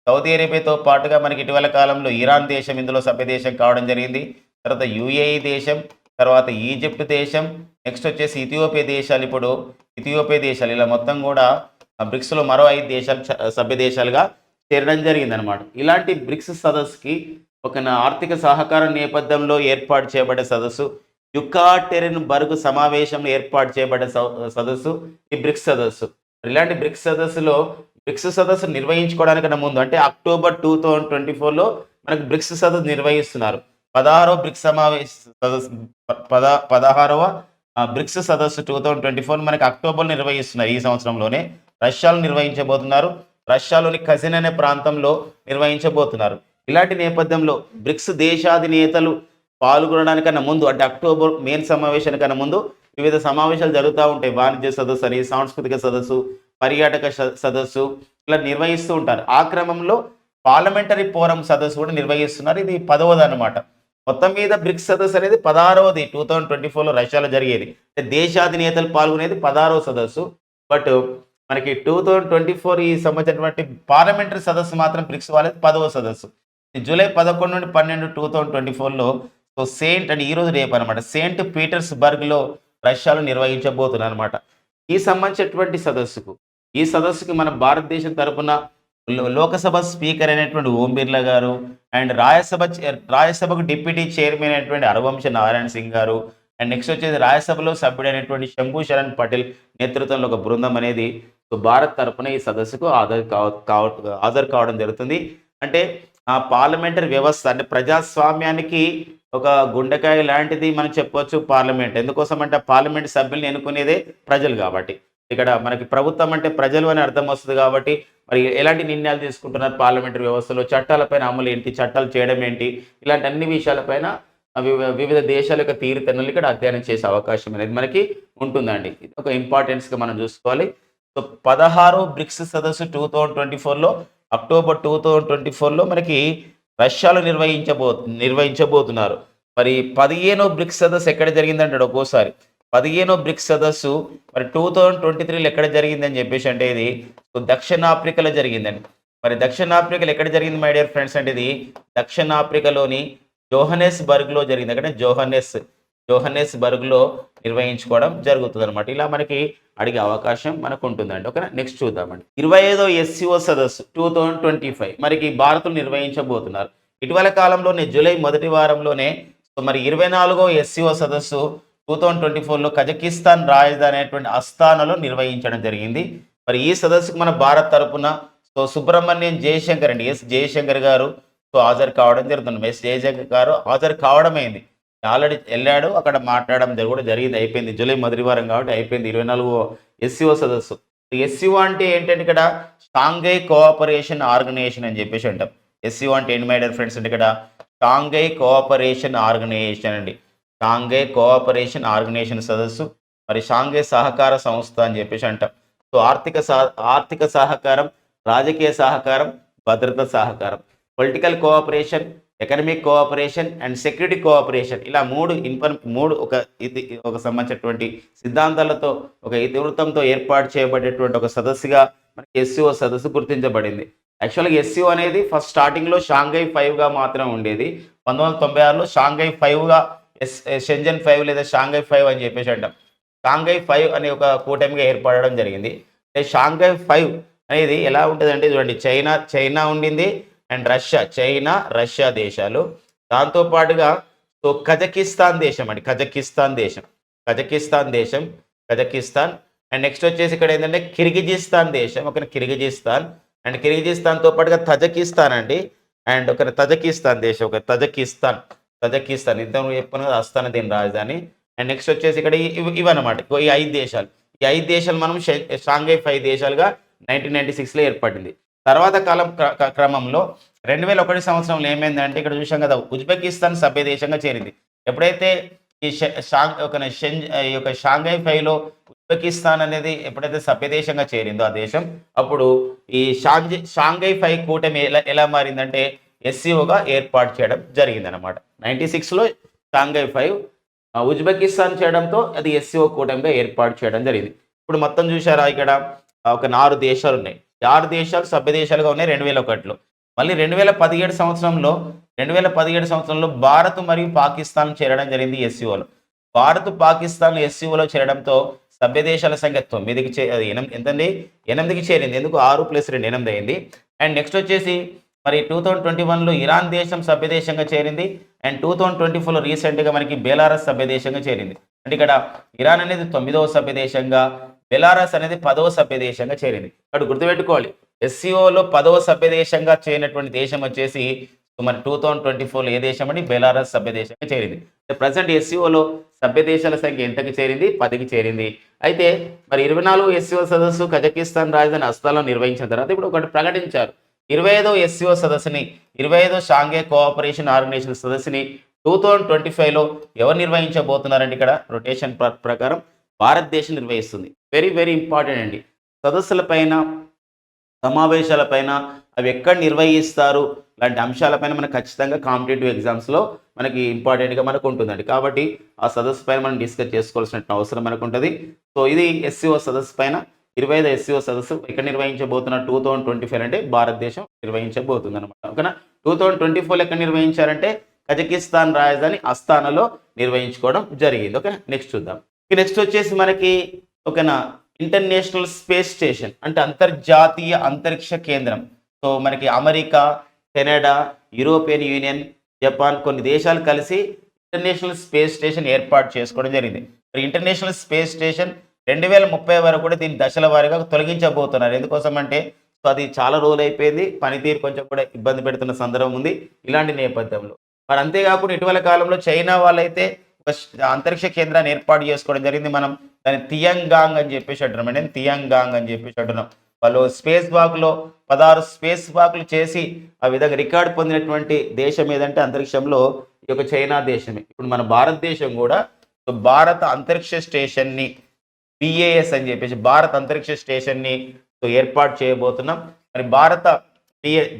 సౌదీ అరేబియాతో పాటుగా మనకి ఇటీవల కాలంలో ఇరాన్ దేశం ఇందులో సభ్య దేశం కావడం జరిగింది. తర్వాత యుఏఈ దేశం, తర్వాత ఈజిప్ట్ దేశం, నెక్స్ట్ వచ్చేసి ఇథియోపియా దేశాలు. ఇప్పుడు ఇథియోపియా దేశాలు ఇలా మొత్తం కూడా బ్రిక్స్లో మరో 5 దేశాలు సభ్య దేశాలుగా చేరడం జరిగిందనమాట. ఇలాంటి బ్రిక్స్ సదస్సుకి ఒక ఆర్థిక సహకారం నేపథ్యంలో ఏర్పాటు చేయబడే సదస్సు, యుకాటెరిన్బర్గ్ సమావేశంలో ఏర్పాటు చేయబడే సదస్సు ఈ బ్రిక్స్ సదస్సు. ఇలాంటి బ్రిక్స్ సదస్సు నిర్వహించుకోవడానికన్నా ముందు అంటే అక్టోబర్ 2024లో మనకు బ్రిక్స్ సదస్సు నిర్వహిస్తున్నారు. 16వ బ్రిక్స్ సమావేశ సదస్సు 16వ బ్రిక్స్ సదస్సు 2024 మనకి అక్టోబర్లో నిర్వహిస్తున్నారు. ఈ సంవత్సరంలోనే రష్యాలో నిర్వహించబోతున్నారు. రష్యాలోని కజిన్ అనే ప్రాంతంలో నిర్వహించబోతున్నారు. ఇలాంటి నేపథ్యంలో బ్రిక్స్ దేశాధినేతలు పాల్గొనడానికన్నా ముందు అంటే అక్టోబర్ మెయిన్ సమావేశానికన్నా ముందు వివిధ సమావేశాలు జరుగుతూ ఉంటాయి. వాణిజ్య సదస్సు అని, సాంస్కృతిక సదస్సు, పర్యాటక సదస్సు ఇలా నిర్వహిస్తూ ఉంటారు. ఆ క్రమంలో పార్లమెంటరీ ఫోరం సదస్సు కూడా నిర్వహిస్తున్నారు. ఇది 10వది అనమాట. మొత్తం మీద బ్రిక్స్ సదస్సు అనేది 16వది 2024లో రష్యాలో జరిగేది. దేశాధినేతలు పాల్గొనేది 16వ సదస్సు. బట్ మనకి 2024 ఈ సంబంధించినటువంటి పార్లమెంటరీ సదస్సు మాత్రం బ్రిక్స్ వాళ్ళది 10వ సదస్సు. జూలై 11 నుండి 12 2024లో సెయింట్ అంటే ఈరోజు రేపు అనమాట సెయింట్ పీటర్స్బర్గ్లో రష్యాలో నిర్వహించబోతున్నారు అనమాట. ఈ సదస్సుకి మన భారతదేశం తరపున లోకసభ స్పీకర్ అయినటువంటి ఓం బిర్లా గారు అండ్ రాజ్యసభకు డిప్యూటీ చైర్మన్ అయినటువంటి హరవంశ నారాయణ సింగ్ గారు అండ్ నెక్స్ట్ వచ్చేసి రాజ్యసభలో సభ్యుడైనటువంటి శంభు శరణ్ పటేల్ నేతృత్వంలో ఒక బృందం అనేది భారత్ తరపున ఈ సదస్సుకు హాజరు కావడం జరుగుతుంది. అంటే ఆ పార్లమెంటరీ వ్యవస్థ అంటే ప్రజాస్వామ్యానికి ఒక గుండెకాయ లాంటిది మనం చెప్పవచ్చు పార్లమెంట్. ఎందుకోసం అంటే పార్లమెంట్ సభ్యుల్ని ఎన్నుకునేదే ప్రజలు కాబట్టి ఇక్కడ మనకి ప్రభుత్వం అంటే ప్రజలు అని అర్థం వస్తుంది. కాబట్టి మరి ఎలాంటి నిర్ణయాలు తీసుకుంటున్నారు పార్లమెంటరీ వ్యవస్థలో, చట్టాలపైన అమలు ఏంటి, చట్టాలు చేయడం ఏంటి, ఇలాంటి అన్ని విషయాలపైన వివిధ దేశాల యొక్క తీరుతెన్నులు ఇక్కడ అధ్యయనం చేసే అవకాశం అనేది మనకి ఉంటుందండి. ఇది ఒక ఇంపార్టెన్స్గా మనం చూసుకోవాలి. సో 16వ బ్రిక్స్ సదస్సు 2024లో అక్టోబర్ 2024లో మనకి రష్యాలో నిర్వహించబోతున్నారు. మరి 15వ బ్రిక్స్ సదస్సు ఎక్కడ జరిగిందంటాడు ఒక్కోసారి. 15వ బ్రిక్స్ సదస్సు మరి 2023లో ఎక్కడ జరిగిందని చెప్పేసి అంటే ఇది దక్షిణాఫ్రికాలో జరిగిందండి. మరి దక్షిణాఫ్రికాలో ఎక్కడ జరిగింది మై డియర్ ఫ్రెండ్స్ అంటే ఇది దక్షిణాఫ్రికాలోని జోహన్నెస్బర్గ్లో జరిగింది. అక్కడ జోహన్నెస్బర్గ్లో నిర్వహించుకోవడం జరుగుతుంది అనమాట. ఇలా మనకి అడిగే అవకాశం మనకు ఉంటుందండి. ఓకేనా, నెక్స్ట్ చూద్దామండి. 25వ SCO సదస్సు 2025 మనకి భారత్లో నిర్వహించబోతున్నారు. ఇటీవల కాలంలోనే జూలై మొదటి వారంలోనే మరి 24వ SCO సదస్సు 2024లో కజకిస్తాన్ రాజధాని అయినటువంటి అస్తానాలో నిర్వహించడం జరిగింది. మరి ఈ సదస్సుకు మన భారత్ తరపున సుబ్రహ్మణ్యం జయశంకర్ అండి జయశంకర్ గారు హాజరు కావడం జరుగుతుంది. జయశంకర్ గారు హాజరు కావడమైంది, ఆల్రెడీ వెళ్ళాడు, అక్కడ మాట్లాడడం కూడా జరిగింది, అయిపోయింది. జూలై మొదటి వారం కాబట్టి అయిపోయింది 24వ SCO సదస్సు. SCO అంటే ఏంటంటే ఇక్కడ షాంఘై కోఆపరేషన్ ఆర్గనైజేషన్ అని చెప్పేసి అంటాం. SCO అంటే ఏంటి మై డియర్ ఫ్రెండ్స్ అంటే ఇక్కడ షాంఘై కోఆపరేషన్ ఆర్గనైజేషన్ అండి. షాంఘై కోఆపరేషన్ ఆర్గనైజేషన్ సదస్సు, మరి షాంఘై సహకార సంస్థ అని చెప్పేసి అంటాం. సో ఆర్థిక సహకారం, రాజకీయ సహకారం, భద్రతా సహకారం, political cooperation, economic cooperation and security cooperation, ఇలా మూడు ఒక సంబంధించినటువంటి సిద్ధాంతాలతో ఒక ఇతివృత్తంతో ఏర్పాటు చేయబడేటువంటి ఒక సదస్సుగా మనకి SCO సదస్సు గుర్తించబడింది. యాక్చువల్గా SCO అనేది ఫస్ట్ స్టార్టింగ్లో షాంఘై 5గా మాత్రం ఉండేది. 1996లో షాంఘై 5గా షెంజన్ 5 లేదా షాంఘై 5 అని చెప్పేసి అంటాం. షాంఘై 5 అనే ఒక కూటమిగా ఏర్పడడం జరిగింది. షాంఘై 5 అనేది ఎలా ఉంటుందంటే చూడండి, చైనా ఉండింది అండ్ రష్యా దేశాలు, దాంతోపాటుగా కజకిస్తాన్ దేశం అండి, కజకిస్తాన్ అండ్ నెక్స్ట్ వచ్చేసి ఇక్కడ ఏంటంటే కిర్గిజిస్తాన్ దేశం, ఒక కిర్గిజిస్తాన్తో పాటుగా తజకిస్తాన్ అండి అండ్ ఒక తజకిస్తాన్ దేశం, తజకిస్తాన్ ఇద్దరు చెప్పుకున్నది అస్తానా దీని రాజధాని. అండ్ నెక్స్ట్ వచ్చేసి ఇక్కడ ఇవన్నమాట ఈ 5 దేశాలు మనం షాంఘై 5 దేశాలుగా 1996లో ఏర్పడింది. తర్వాత క్రమంలో 2001 సంవత్సరంలో ఏమైందంటే ఇక్కడ చూసాం కదా, ఉజ్బెకిస్తాన్ సభ్య దేశంగా చేరింది. ఎప్పుడైతే ఈ షాంఘై 5లో ఉజ్బెకిస్తాన్ అనేది ఎప్పుడైతే సభ్య దేశంగా చేరిందో ఆ దేశం, అప్పుడు ఈ షాంఘై 5 కూటమి ఎలా మారిందంటే SCOగా ఏర్పాటు చేయడం జరిగింది అనమాట. 96లో షాంఘై 5 ఉజ్బెకిస్తాన్ చేయడంతో అది SCO కూటమిగా ఏర్పాటు చేయడం జరిగింది. ఇప్పుడు మొత్తం చూసారా ఇక్కడ ఒక 6 దేశాలు ఉన్నాయి. 6 దేశాలు సభ్య దేశాలుగా ఉన్నాయి 2001లో. మళ్ళీ 2017 సంవత్సరంలో భారత్ మరియు పాకిస్తాన్ చేరడం జరిగింది ఎస్సీఓలో. భారత్ పాకిస్తాన్ ఎస్సీఓలో చేరడంతో సభ్య దేశాల సంఖ్య 9కి అది ఎంతండి 8కి చేరింది. ఎందుకు 6 + 2 8 అయింది. అండ్ నెక్స్ట్ వచ్చేసి మరి 2021లో ఇరాన్ దేశం సభ్య దేశంగా చేరింది. అండ్ 2024లో రీసెంట్గా మనకి బెలారస్ సభ్య దేశంగా చేరింది. అంటే ఇక్కడ ఇరాన్ అనేది 9వ సభ్య దేశంగా, బెలారస్ అనేది 10వ సభ్య దేశంగా చేరింది. ఇక్కడ గుర్తుపెట్టుకోవాలి, ఎస్సీఓలో 10వ సభ్య దేశంగా చేరినటువంటి దేశం వచ్చేసి మరి 2024లో ఏ దేశం అండి? బెలారస్ సభ్య దేశంగా చేరింది. ప్రజెంట్ ఎస్సీఓలో సభ్య దేశాల సంఖ్య ఎంతకి చేరింది? 10కి చేరింది. అయితే మరి 24వ ఎస్సీఓ సదస్సు కజకిస్తాన్ రాజధాని అస్తాలో నిర్వహించిన తర్వాత ఇప్పుడు ఒకటి ప్రకటించారు. 25వ ఎస్సీఓ సదస్సుని, 25వ షాంఘై కోఆపరేషన్ ఆర్గనైజేషన్ సదస్సుని 2025లో ఎవరు నిర్వహించబోతున్నారండి? ఇక్కడ రొటేషన్ ప్రకారం భారతదేశం నిర్వహిస్తుంది. వెరీ వెరీ ఇంపార్టెంట్ అండి. సదస్సులపైన, సమావేశాలపైన అవి ఎక్కడ నిర్వహిస్తారు లాంటి అంశాలపైన మనకు ఖచ్చితంగా కాంపిటేటివ్ ఎగ్జామ్స్లో మనకి ఇంపార్టెంట్గా మనకు ఉంటుందండి. కాబట్టి ఆ సదస్సు పైన మనం డిస్కస్ చేసుకోవాల్సిన అవసరం మనకు ఉంటుంది. సో ఇది ఎస్సీఓ సదస్సు పైన 25వ ఎస్సీఓ సదస్సు ఎక్కడ నిర్వహించబోతున్న 2025 అంటే భారతదేశం నిర్వహించబోతుంది అనమాట. ఓకేనా? 2024 ఎక్కడ నిర్వహించారంటే కజకిస్తాన్ రాజధాని అస్తానాలో నిర్వహించుకోవడం జరిగింది. ఓకే, నెక్స్ట్ చూద్దాం. నెక్స్ట్ వచ్చేసి మనకి ఓకేనా ఇంటర్నేషనల్ స్పేస్ స్టేషన్ అంటే అంతర్జాతీయ అంతరిక్ష కేంద్రం. సో మనకి America, Canada, European union, Japan కొన్ని దేశాలు కలిసి ఇంటర్నేషనల్ స్పేస్ స్టేషన్ ఏర్పాటు చేసుకోవడం జరిగింది. మరి ఇంటర్నేషనల్ స్పేస్ స్టేషన్ 2030 వరకు కూడా దీన్ని దశల వారీగా తొలగించబోతున్నారు. ఎందుకోసం అంటే సో అది చాలా రోజులు అయిపోయింది, పనితీరు కొంచెం కూడా ఇబ్బంది పెడుతున్న సందర్భం ఉంది ఇలాంటి నేపథ్యంలో. మరి అంతేకాకుండా ఇటీవల కాలంలో చైనా వాళ్ళైతే ఒక అంతరిక్ష కేంద్రాన్ని ఏర్పాటు చేసుకోవడం జరిగింది. మనం దాన్ని తియాంగాంగ్ అని చెప్పేసి అంటున్నాం అండి, తియాంగాంగ్ అని చెప్పేసి అంటున్నాం. వాళ్ళు స్పేస్ వాక్లో 16 స్పేస్ వాక్లు చేసి ఆ విధంగా రికార్డు పొందినటువంటి దేశం ఏదంటే అంతరిక్షంలో ఈ యొక్క చైనా దేశమే. ఇప్పుడు మన భారతదేశం కూడా భారత అంతరిక్ష స్టేషన్ని బిఏఎస్ అని చెప్పేసి భారత అంతరిక్ష స్టేషన్ని ఏర్పాటు చేయబోతున్నాం. మరి భారత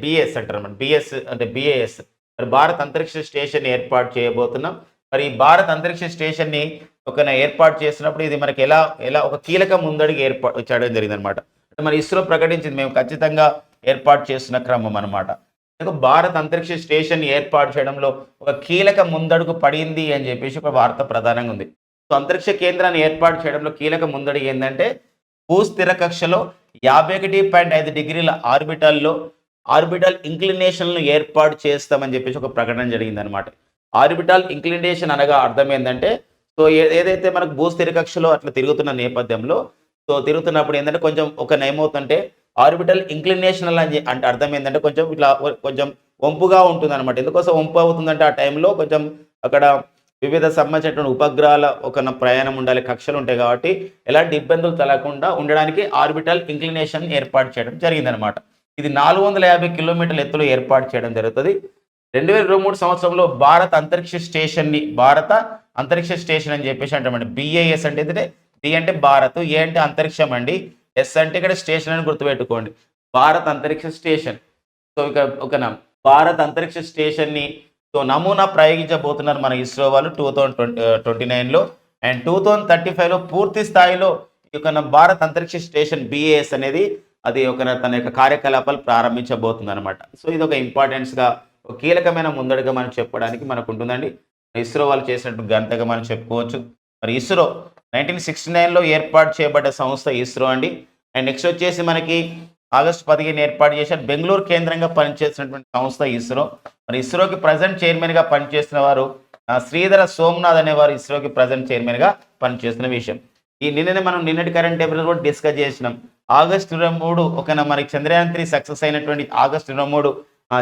బిఎస్ అంటారు అన్నమాట, బిఎస్ అంటే బిఏఎస్, మరి భారత అంతరిక్ష స్టేషన్ ఏర్పాటు చేయబోతున్నాం. మరి ఈ భారత అంతరిక్ష స్టేషన్ని ఒక ఏర్పాటు చేసినప్పుడు ఇది మనకి ఎలా ఒక కీలక ముందడుగు ఏర్పాటు చేయడం జరిగింది అనమాట. అంటే మన ఇస్రో ప్రకటించింది మేము ఖచ్చితంగా ఏర్పాటు చేస్తున్న క్రమం అనమాట. భారత అంతరిక్ష స్టేషన్ ఏర్పాటు చేయడంలో ఒక కీలక ముందడుగు పడింది అని చెప్పేసి ఒక వార్త ప్రధానంగా ఉంది. సో అంతరిక్ష కేంద్రాన్ని ఏర్పాటు చేయడంలో కీలక ముందడుగు ఏంటంటే భూస్థిర కక్షలో 51.5 డిగ్రీల ఆర్బిటల్ ఇంక్లినేషన్లను ఏర్పాటు చేస్తామని చెప్పేసి ఒక ప్రకటన జరిగింది అనమాట. ఆర్బిటల్ ఇంక్లినేషన్ అనగా అర్థం ఏంటంటే సో ఏదైతే మనకు భూస్థిర కక్షలో అట్లా తిరుగుతున్న నేపథ్యంలో సో తిరుగుతున్నప్పుడు ఏంటంటే కొంచెం ఒక ఏమవుతుంటే ఆర్బిటల్ ఇంక్లినేషన్ అంటే అర్థం ఏంటంటే కొంచెం ఇట్లా కొంచెం వంపుగా ఉంటుంది అనమాట. ఎందుకోసం వంపు అవుతుందంటే ఆ టైంలో కొంచెం అక్కడ వివిధ సంబంధించినటువంటి ఉపగ్రహాల ఒక ప్రయాణం ఉండాలి, కక్షలు ఉంటాయి కాబట్టి ఎలాంటి ఇబ్బందులు తలగకుండా ఉండడానికి ఆర్బిటల్ ఇంక్లినేషన్ ఏర్పాటు చేయడం జరిగిందనమాట. ఇది 450 కిలోమీటర్ల ఎత్తులో ఏర్పాటు చేయడం జరుగుతుంది. 2023 సంవత్సరంలో భారత అంతరిక్ష స్టేషన్ అని చెప్పేసి అంటామండి. బిఏఎస్ అంటే ఏంటంటే బి అంటే భారత్, ఏ అంటే అంతరిక్షం అండి, ఎస్ అంటే ఇక్కడ స్టేషన్ అని గుర్తుపెట్టుకోండి. భారత అంతరిక్ష స్టేషన్. సో ఇక ఓకేనా, భారత అంతరిక్ష స్టేషన్ని సో నమూనా ప్రయోగించబోతున్నారు మన ఇస్రో వాళ్ళు 2029లో. అండ్ 2035లో పూర్తి స్థాయిలో ఈ యొక్క భారత అంతరిక్ష స్టేషన్ బిఏఎస్ అనేది అది ఒక తన యొక్క కార్యకలాపాలు ప్రారంభించబోతుంది అనమాట. సో ఇది ఒక ఇంపార్టెన్స్గా ఒక కీలకమైన ముందడుగా మనం చెప్పడానికి మనకు ఉంటుందండి. ఇస్రో వాళ్ళు చేసినట్టు గంటగా మనం చెప్పుకోవచ్చు. మరి ఇస్రో 1969లో ఏర్పాటు చేయబడ్డ సంస్థ ఇస్రో అండి. అండ్ నెక్స్ట్ వచ్చేసి మనకి ఆగస్టు 15 ఏర్పాటు చేశారు. బెంగళూరు కేంద్రంగా పనిచేస్తున్నటువంటి సంస్థ ఇస్రో. మరి ఇస్రోకి ప్రజెంట్ చైర్మన్గా పనిచేస్తున్న వారు శ్రీధర సోమనాథ్ అనేవారు ఇస్రోకి ప్రజెంట్ చైర్మన్గా పనిచేస్తున్న విషయం. నిన్నటి కరెంట్ అఫైర్స్ కూడా డిస్కస్ చేసినాం. ఆగస్టు 23 ఒక మనకి చంద్రయాన్ 3 సక్సెస్ అయినటువంటి ఆగస్టు 23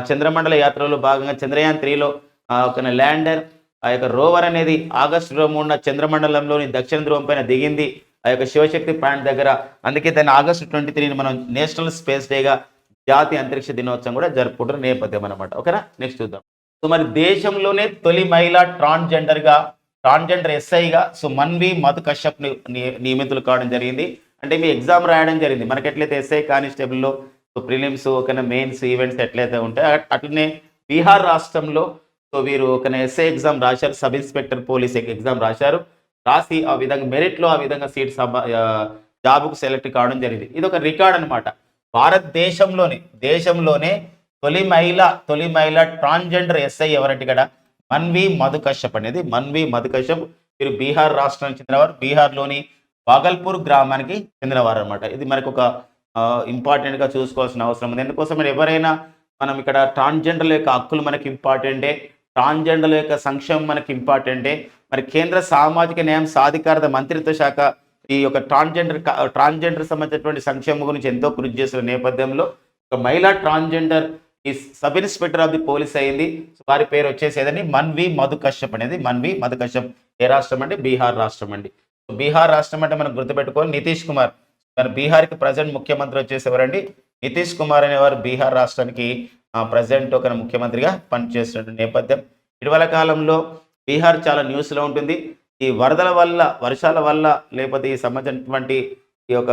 చంద్రమండల యాత్రలో భాగంగా చంద్రయాన్ 3లో ఒక ల్యాండర్ ఆ యొక్క రోవర్ అనేది ఆగస్టు 23 చంద్రమండలంలోని దక్షిణ ధ్రువం పైన దిగింది, ఆ యొక్క శివశక్తి పాయింట్ దగ్గర. అందుకే దాన్ని ఆగస్టు 23 మనం నేషనల్ స్పేస్ డేగా, జాతీయ అంతరిక్ష దినోత్సవం కూడా జరుపుకుంటున్న నేపథ్యం అనమాట. ఓకేనా, నెక్స్ట్ చూద్దాం. సో మరి దేశంలోనే తొలి మహిళా ట్రాన్స్జెండర్ ఎస్ఐగా సో మన్వి మధు కశ్యప్ నియమితులు కావడం జరిగింది. అంటే మీ ఎగ్జామ్ రాయడం జరిగింది. మనకి ఎట్లయితే ఎస్ఐ కానిస్టేబుల్లో సో ప్రిలిమ్స్ ఒక మెయిన్స్ ఈవెంట్స్ ఎట్లయితే ఉంటాయో అట్లనే బీహార్ రాష్ట్రంలో సో వీరు ఒక ఎస్ఐ ఎగ్జామ్ రాశారు, సబ్ ఇన్స్పెక్టర్ పోలీస్ ఎగ్జామ్ రాసి ఆ విధంగా మెరిట్లో ఆ విధంగా జాబ్కు సెలెక్ట్ కావడం జరిగింది. ఇది ఒక రికార్డ్ అనమాట. భారతదేశంలోనే తొలి మహిళ ట్రాన్స్జెండర్ ఎస్ఐ ఎవరంటే ఇక్కడ మన్వి మధు కశ్యప్ అనేది మన్వి మధు కశ్యప్. వీరు బీహార్ రాష్ట్రానికి చెందినవారు. బీహార్లోని బాగల్పూర్ గ్రామానికి చెందినవారు అనమాట. ఇది మనకు ఒక ఇంపార్టెంట్గా చూసుకోవాల్సిన అవసరం ఉంది. ఎందుకోసం మరి ఎవరైనా మనం ఇక్కడ ట్రాన్స్జెండర్ల యొక్క హక్కులు మనకి ఇంపార్టెంటే, ట్రాన్స్జెండర్ల యొక్క సంక్షేమం మనకి ఇంపార్టెంటే. మరి కేంద్ర సామాజిక న్యాయం సాధికారత మంత్రిత్వ శాఖ ఈ యొక్క ట్రాన్స్జెండర్ సంబంధించినటువంటి సంక్షేమం గురించి ఎంతో కృషి చేస్తున్న నేపథ్యంలో ఒక మహిళా ట్రాన్స్జెండర్ ఈ sub inspector of the police అయింది. వారి పేరు వచ్చేసి ఏదండి మన్వి మధు కశ్యప్ అనేది. మన్వి మధు కశ్యప్ ఏ రాష్ట్రం అంటే బీహార్ రాష్ట్రం అండి. బీహార్ రాష్ట్రం అంటే మనం గుర్తుపెట్టుకోవాలి నితీష్ కుమార్. మన బీహార్కి ప్రజెంట్ ముఖ్యమంత్రి వచ్చేసి ఎవరండి నితీష్ కుమార్ అనేవారు బీహార్ రాష్ట్రానికి ప్రజెంట్ ఒక ముఖ్యమంత్రిగా పనిచేస్తున్న నేపథ్యం. ఇటీవల కాలంలో బీహార్ చాలా న్యూస్లో ఉంటుంది. ఈ వరదల వల్ల వర్షాల వల్ల లేకపోతే ఈ సంబంధించినటువంటి ఈ యొక్క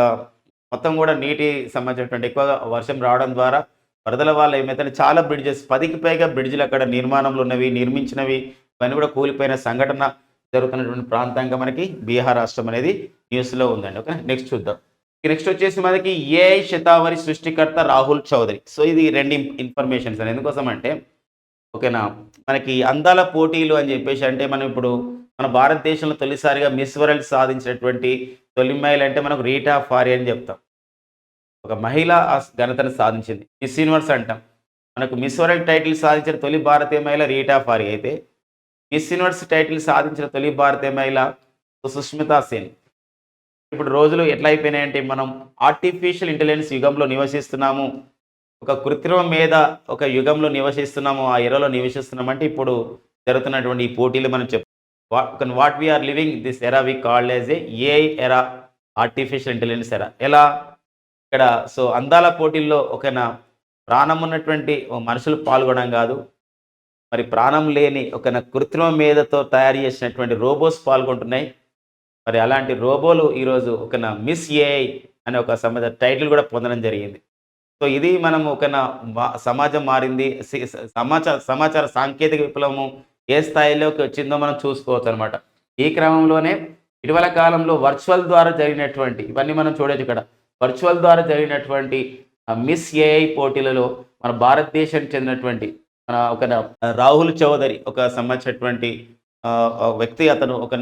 మొత్తం కూడా నీటి సంబంధించినటువంటి ఎక్కువగా వర్షం రావడం ద్వారా వరదల వల్ల ఏమైతే చాలా బ్రిడ్జెస్ 10కి పైగా బ్రిడ్జ్లు అక్కడ నిర్మాణంలో ఉన్నవి నిర్మించినవి ఇవన్నీ కూడా కూలిపోయిన సంఘటన జరుగుతున్నటువంటి ప్రాంతంగా మనకి బీహార్ రాష్ట్రం అనేది న్యూస్లో ఉందండి. ఓకే, నెక్స్ట్ చూద్దాం. నెక్స్ట్ వచ్చేసి మనకి ఏఐ శతావరి సృష్టికర్త రాహుల్ చౌదరి. సో ఇది రెండు ఇన్ఫర్మేషన్స్ అని ఎందుకోసం అంటే ఓకేనా మనకి అందాల పోటీలు అని చెప్పేసి అంటే మనం ఇప్పుడు మన భారతదేశంలో తొలిసారిగా మిస్ వరల్డ్ సాధించినటువంటి తొలి మహిళ అంటే మనకు రీటా ఫారీ అని చెప్తాం. ఒక మహిళ ఆ ఘనతను సాధించింది. మిస్ యూనివర్స్ అంటాం. మనకు మిస్ వరల్డ్ టైటిల్ సాధించిన తొలి భారతీయ మహిళ రీటా ఫారీ అయితే మిస్ యూనివర్స్ టైటిల్ సాధించిన తొలి భారతీయ మహిళ సుష్మితా సేన్. ఇప్పుడు రోజులు ఎట్లా అయిపోయినాయంటే మనం ఆర్టిఫిషియల్ ఇంటెలిజెన్స్ యుగంలో నివసిస్తున్నాము, ఒక కృత్రిమ మీద ఒక యుగంలో నివసిస్తున్నాము, ఆ ఎరలో నివసిస్తున్నామంటే ఇప్పుడు జరుగుతున్నటువంటి ఈ పోటీలు మనం what we are living this era we called as AI era, artificial intelligence era. ఎలా ఇక్కడ సో అందాల పోటీల్లో ఒకనా ప్రాణం ఉన్నటువంటి మనుషులు పాల్గొనడం కాదు, మరి ప్రాణం లేని ఒక కృత్రిమ మేధతో తయారు చేసినటువంటి రోబోస్ పాల్గొంటున్నాయి. మరి అలాంటి రోబోలు ఈరోజు ఒక మిస్ ఏఐ అనే ఒక టైటిల్ కూడా పొందడం జరిగింది. సో ఇది మనం ఒక సమాజం మారింది, సమాచార సాంకేతిక విప్లవము ఏ స్థాయిలోకి వచ్చిందో మనం చూసుకోవచ్చు అనమాట. ఈ క్రమంలోనే ఇటీవల కాలంలో వర్చువల్ ద్వారా జరిగినటువంటి ఇవన్నీ మనం చూడొచ్చు. ఇక్కడ వర్చువల్ ద్వారా జరిగినటువంటి మిస్ ఏఐ పోటీలలో మన భారతదేశానికి చెందినటువంటి మన ఒక రాహుల్ చౌదరి ఒక సంబంధించినటువంటి వ్యక్తి, అతను ఒక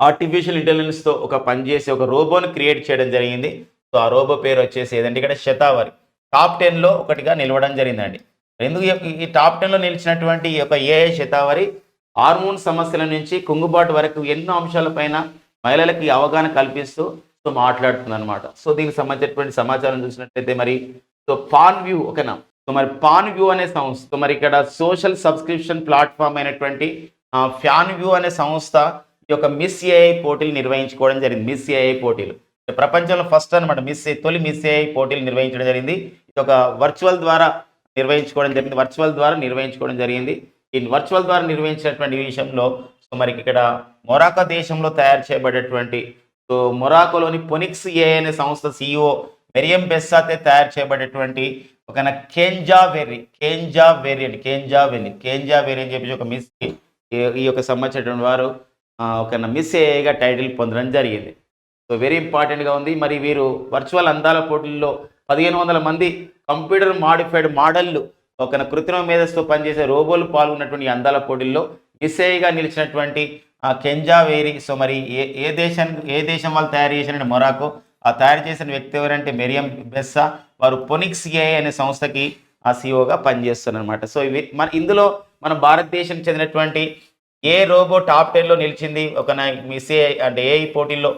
ఆర్టిఫిషియల్ ఇంటెలిజెన్స్తో ఒక పనిచేసి ఒక రోబోని క్రియేట్ చేయడం జరిగింది. సో ఆ రోబో పేరు వచ్చేసి ఏదంటే ఇక్కడ శతావరి. టాప్ 10లో ఒకటిగా నిలవడం జరిగిందండి. ఎందుకు ఈ టాప్ 10లో నిలిచినటువంటి ఈ యొక్క ఏఐ శతావరి హార్మోన్ సమస్యల నుంచి కుంగుబాటు వరకు ఎన్నో అంశాలపైన మహిళలకి అవగాహన కల్పిస్తూ సో మాట్లాడుతుంది అనమాట. సో దీనికి సంబంధించినటువంటి సమాచారం చూసినట్లయితే మరి సో పాన్ వ్యూ ఓకేనా. సో మరి పాన్ వ్యూ అనే సంస్థ మరి ఇక్కడ సోషల్ సబ్స్క్రిప్షన్ ప్లాట్ఫామ్ అయినటువంటి ఫ్యాన్ వ్యూ అనే సంస్థ ఈ యొక్క మిస్ ఏఐ పోటీలు నిర్వహించుకోవడం జరిగింది. మిస్ ఏఐ పోటీలు ప్రపంచంలో ఫస్ట్ అనమాట తొలి మిస్ ఏఐ పోటీలు నిర్వహించడం జరిగింది. ఇది ఒక వర్చువల్ ద్వారా నిర్వహించుకోవడం జరిగింది. ఈ వర్చువల్ ద్వారా నిర్వహించినటువంటి విషయంలో సో మరి ఇక్కడ మొరాకో దేశంలో తయారు చేయబడేటువంటి సో మొరాకోలోని పొనిక్స్ ఏఐ అనే సంస్థ సిఇఓ మెరియం బెస్సాతే తయారు చేయబడేటువంటి ఒక కేంజా వెర్రీ అని చెప్పేసి ఒక మిస్ ఈ యొక్క సంబంధించినటువంటి వారు ఒక మిస్ ఏఐగా టైటిల్ పొందడం జరిగింది. సో వెరీ ఇంపార్టెంట్గా ఉంది. మరి వీరు వర్చువల్ అందాల పోటీల్లో 1500 మంది కంప్యూటర్ మాడిఫైడ్ మోడళ్లు ఒక కృత్రిమ మేధస్సుతో పనిచేసే రోబోలు పాల్గొన్నటువంటి అందాల పోటీల్లో మిస్ ఏఐగా నిలిచినటువంటి కెంజా వేరి. సో మరి ఏ దేశం వాళ్ళు తయారు చేసినట్టు మొరాకో. ఆ తయారు చేసిన వ్యక్తి ఎవరంటే మెరియం బెస్సా. వారు పొనిక్స్ ఏఐ అనే సంస్థకి సిఇఓగా పనిచేస్తున్నారనమాట. సో ఇవి మన ఇందులో మన భారతదేశానికి చెందినటువంటి ఏ రోబో టాప్ 10లో నిలిచింది ఒక మిస్ ఏఐ అంటే ఏఐ పోటీల్లో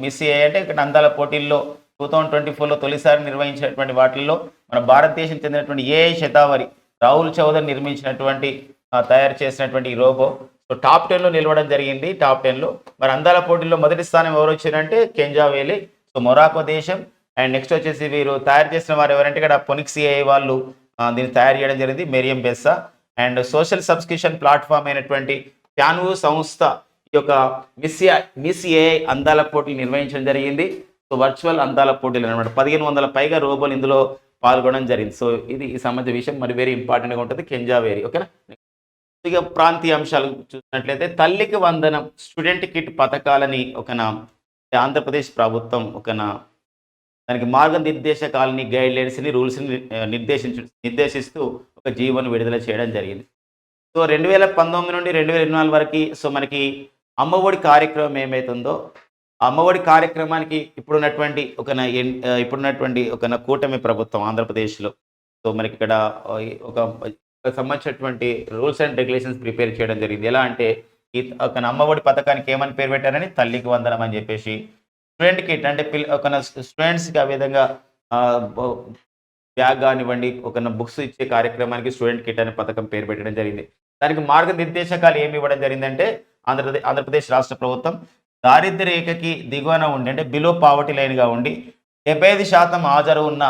మిస్ ఏఐ అంటే ఇక్కడ అందాల పోటీల్లో 2024లో తొలిసారి నిర్వహించినటువంటి వాటిల్లో మన భారతదేశం చెందినటువంటి ఏఐ శతావరి రాహుల్ చౌదరి నిర్మించినటువంటి తయారు చేసినటువంటి ఈ రోబో సో టాప్ 10లో నిలవడం జరిగింది. టాప్ 10లో మరి అందాల పోటీల్లో మొదటి స్థానం ఎవరు వచ్చారంటే కెంజా వేలి, సో మొరాకో దేశం. అండ్ నెక్స్ట్ వచ్చేసి వీరు తయారు చేసిన వారు ఎవరంటే ఇక్కడ పొనిక్స్ ఏఐ వాళ్ళు దీన్ని తయారు చేయడం జరిగింది, మెరియం బెస్సా. అండ్ సోషల్ సబ్స్క్రిప్షన్ ప్లాట్ఫామ్ అయినటువంటి ఫ్యాన్వూ సంస్థ ఈ యొక్క మిస్ ఏఐ అందాల పోటీలు నిర్వహించడం జరిగింది. సో వర్చువల్ అందాల పోటీలు అనమాట. 1500 పైగా రోబోలు ఇందులో పాల్గొనడం జరిగింది. సో ఇది ఈ సంబంధించిన విషయం మరి వెరీ ఇంపార్టెంట్గా ఉంటుంది కెంజా వేరి. ఓకేనా. ఇక ప్రాంతీయ అంశాలు చూసినట్లయితే తల్లికి వందనం స్టూడెంట్ కిట్ పథకాలని ఆంధ్రప్రదేశ్ ప్రభుత్వం దానికి మార్గనిర్దేశకాలని, గైడ్‌లైన్స్‌ని, రూల్స్‌ని నిర్దేశిస్తూ ఒక జీవోను విడుదల చేయడం జరిగింది. సో, 2019 నుండి 2024 వరకి మనకి అమ్మఒడి కార్యక్రమం ఏమైతుందో, ఆ అమ్మఒడి కార్యక్రమానికి ఇప్పుడున్నటువంటి కూటమి ప్రభుత్వం ఆంధ్రప్రదేశ్‌లో మనకిక్కడ సంబంధించినటువంటి రూల్స్ అండ్ రెగ్యులేషన్స్ ప్రిపేర్ చేయడం జరిగింది. ఎలా అంటే అమ్మఒడి పథకానికి ఏమని పేరు పెట్టారని, తల్లికి వందనం అని చెప్పేసి, స్టూడెంట్ కిట్ అంటే స్టూడెంట్స్‌కి ఆ విధంగా బొ బ్యాగ్ గానివ్వండి, బుక్స్ ఇచ్చే కార్యక్రమానికి స్టూడెంట్ కిట్ అనే పథకం పేరు పెట్టడం జరిగింది. దానికి మార్గనిర్దేశకాలు ఏమి ఇవ్వడం జరిగిందంటే, ఆంధ్రప్రదేశ్ రాష్ట్ర ప్రభుత్వం దారిద్ర్య రేఖకి దిగువన ఉండి, అంటే బిలో పావర్టీ లైన్‌గా ఉండి 75% హాజరు ఉన్న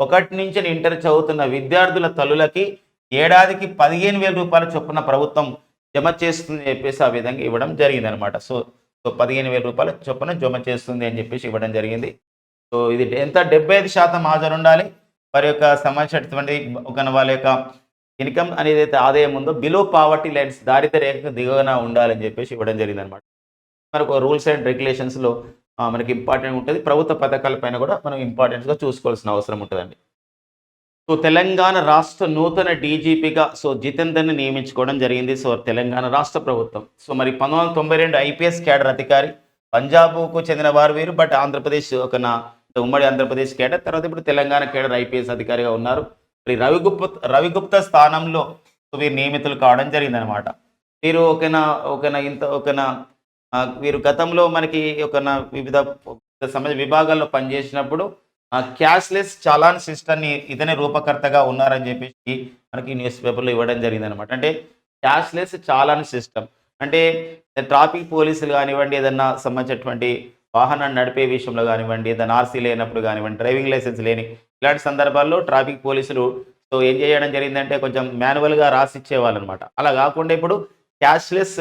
1 నుంచి ఇంటర్ చదువుతున్న విద్యార్థుల తల్లులకి ఏడాదికి రూ. 15,000 చొప్పున ప్రభుత్వం జమ చేస్తుందని చెప్పేసి ఆ విధంగా ఇవ్వడం జరిగిందనమాట. సో, రూ. 15,000 చొప్పున జమ చేస్తుంది అని చెప్పేసి ఇవ్వడం జరిగింది. సో, ఇది ఎంత 75% హాజరుండాలి. వారి యొక్క సంబంధించినటువంటి వాళ్ళ యొక్క ఇన్‌కమ్ అనేదైతే ఆదాయం ఉందో బిలో పావర్టీ లైన్స్, దారిద్ర్య రేఖకు దిగువన ఉండాలని చెప్పేసి ఇవ్వడం జరిగిందనమాట. మనకు రూల్స్ అండ్ రెగ్యులేషన్స్‌లో మనకి ఇంపార్టెంట్ ఉంటది. ప్రభుత్వ పథకాల పైన కూడా మనం ఇంపార్టెంట్‌గా చూసుకోవాల్సిన అవసరం ఉంటదండి. సో, తెలంగాణ రాష్ట్ర నూతన డీజీపీగా జితేందర్‌ని నియమించుకోవడం జరిగింది. సో, తెలంగాణ రాష్ట్ర ప్రభుత్వం. సో, మరి 1992 ఐపీఎస్ క్యాడర్ అధికారి, పంజాబ్‌కు చెందిన వారు వీరు. బట్ ఆంధ్రప్రదేశ్ ఉమ్మడి ఆంధ్రప్రదేశ్ కేడర్, తర్వాత ఇప్పుడు తెలంగాణ కేడర్ ఐపీఎస్ అధికారిగా ఉన్నారు. మరి రవిగుప్త స్థానంలో వీరు నియమితులు కావడం జరిగిందనమాట. వీరు వీరు గతంలో మనకి వివిధ విభాగాల్లో పనిచేసినప్పుడు క్యాష్లెస్ చలాన్ సిస్టమ్‌ని ఇతనే రూపకర్తగా ఉన్నారని చెప్పేసి మనకి న్యూస్ పేపర్‌లో ఇవ్వడం జరిగిందనమాట. అంటే క్యాష్లెస్ చాలాన్ సిస్టమ్ అంటే ట్రాఫిక్ పోలీసులు కానివ్వండి, ఏదన్నా సంబంధించినటువంటి వాహనాన్ని నడిపే విషయంలో కానివ్వండి, ఏదైనా ఆర్సీ లేనప్పుడు కానివ్వండి, డ్రైవింగ్ లైసెన్స్ లేని ఇలాంటి సందర్భాల్లో ట్రాఫిక్ పోలీసులు ఏం చేయడం జరిగిందంటే కొంచెం మాన్యువల్‌గా రాసిచ్చేవాళ్ళనమాట. అలా కాకుండా ఇప్పుడు క్యాష్లెస్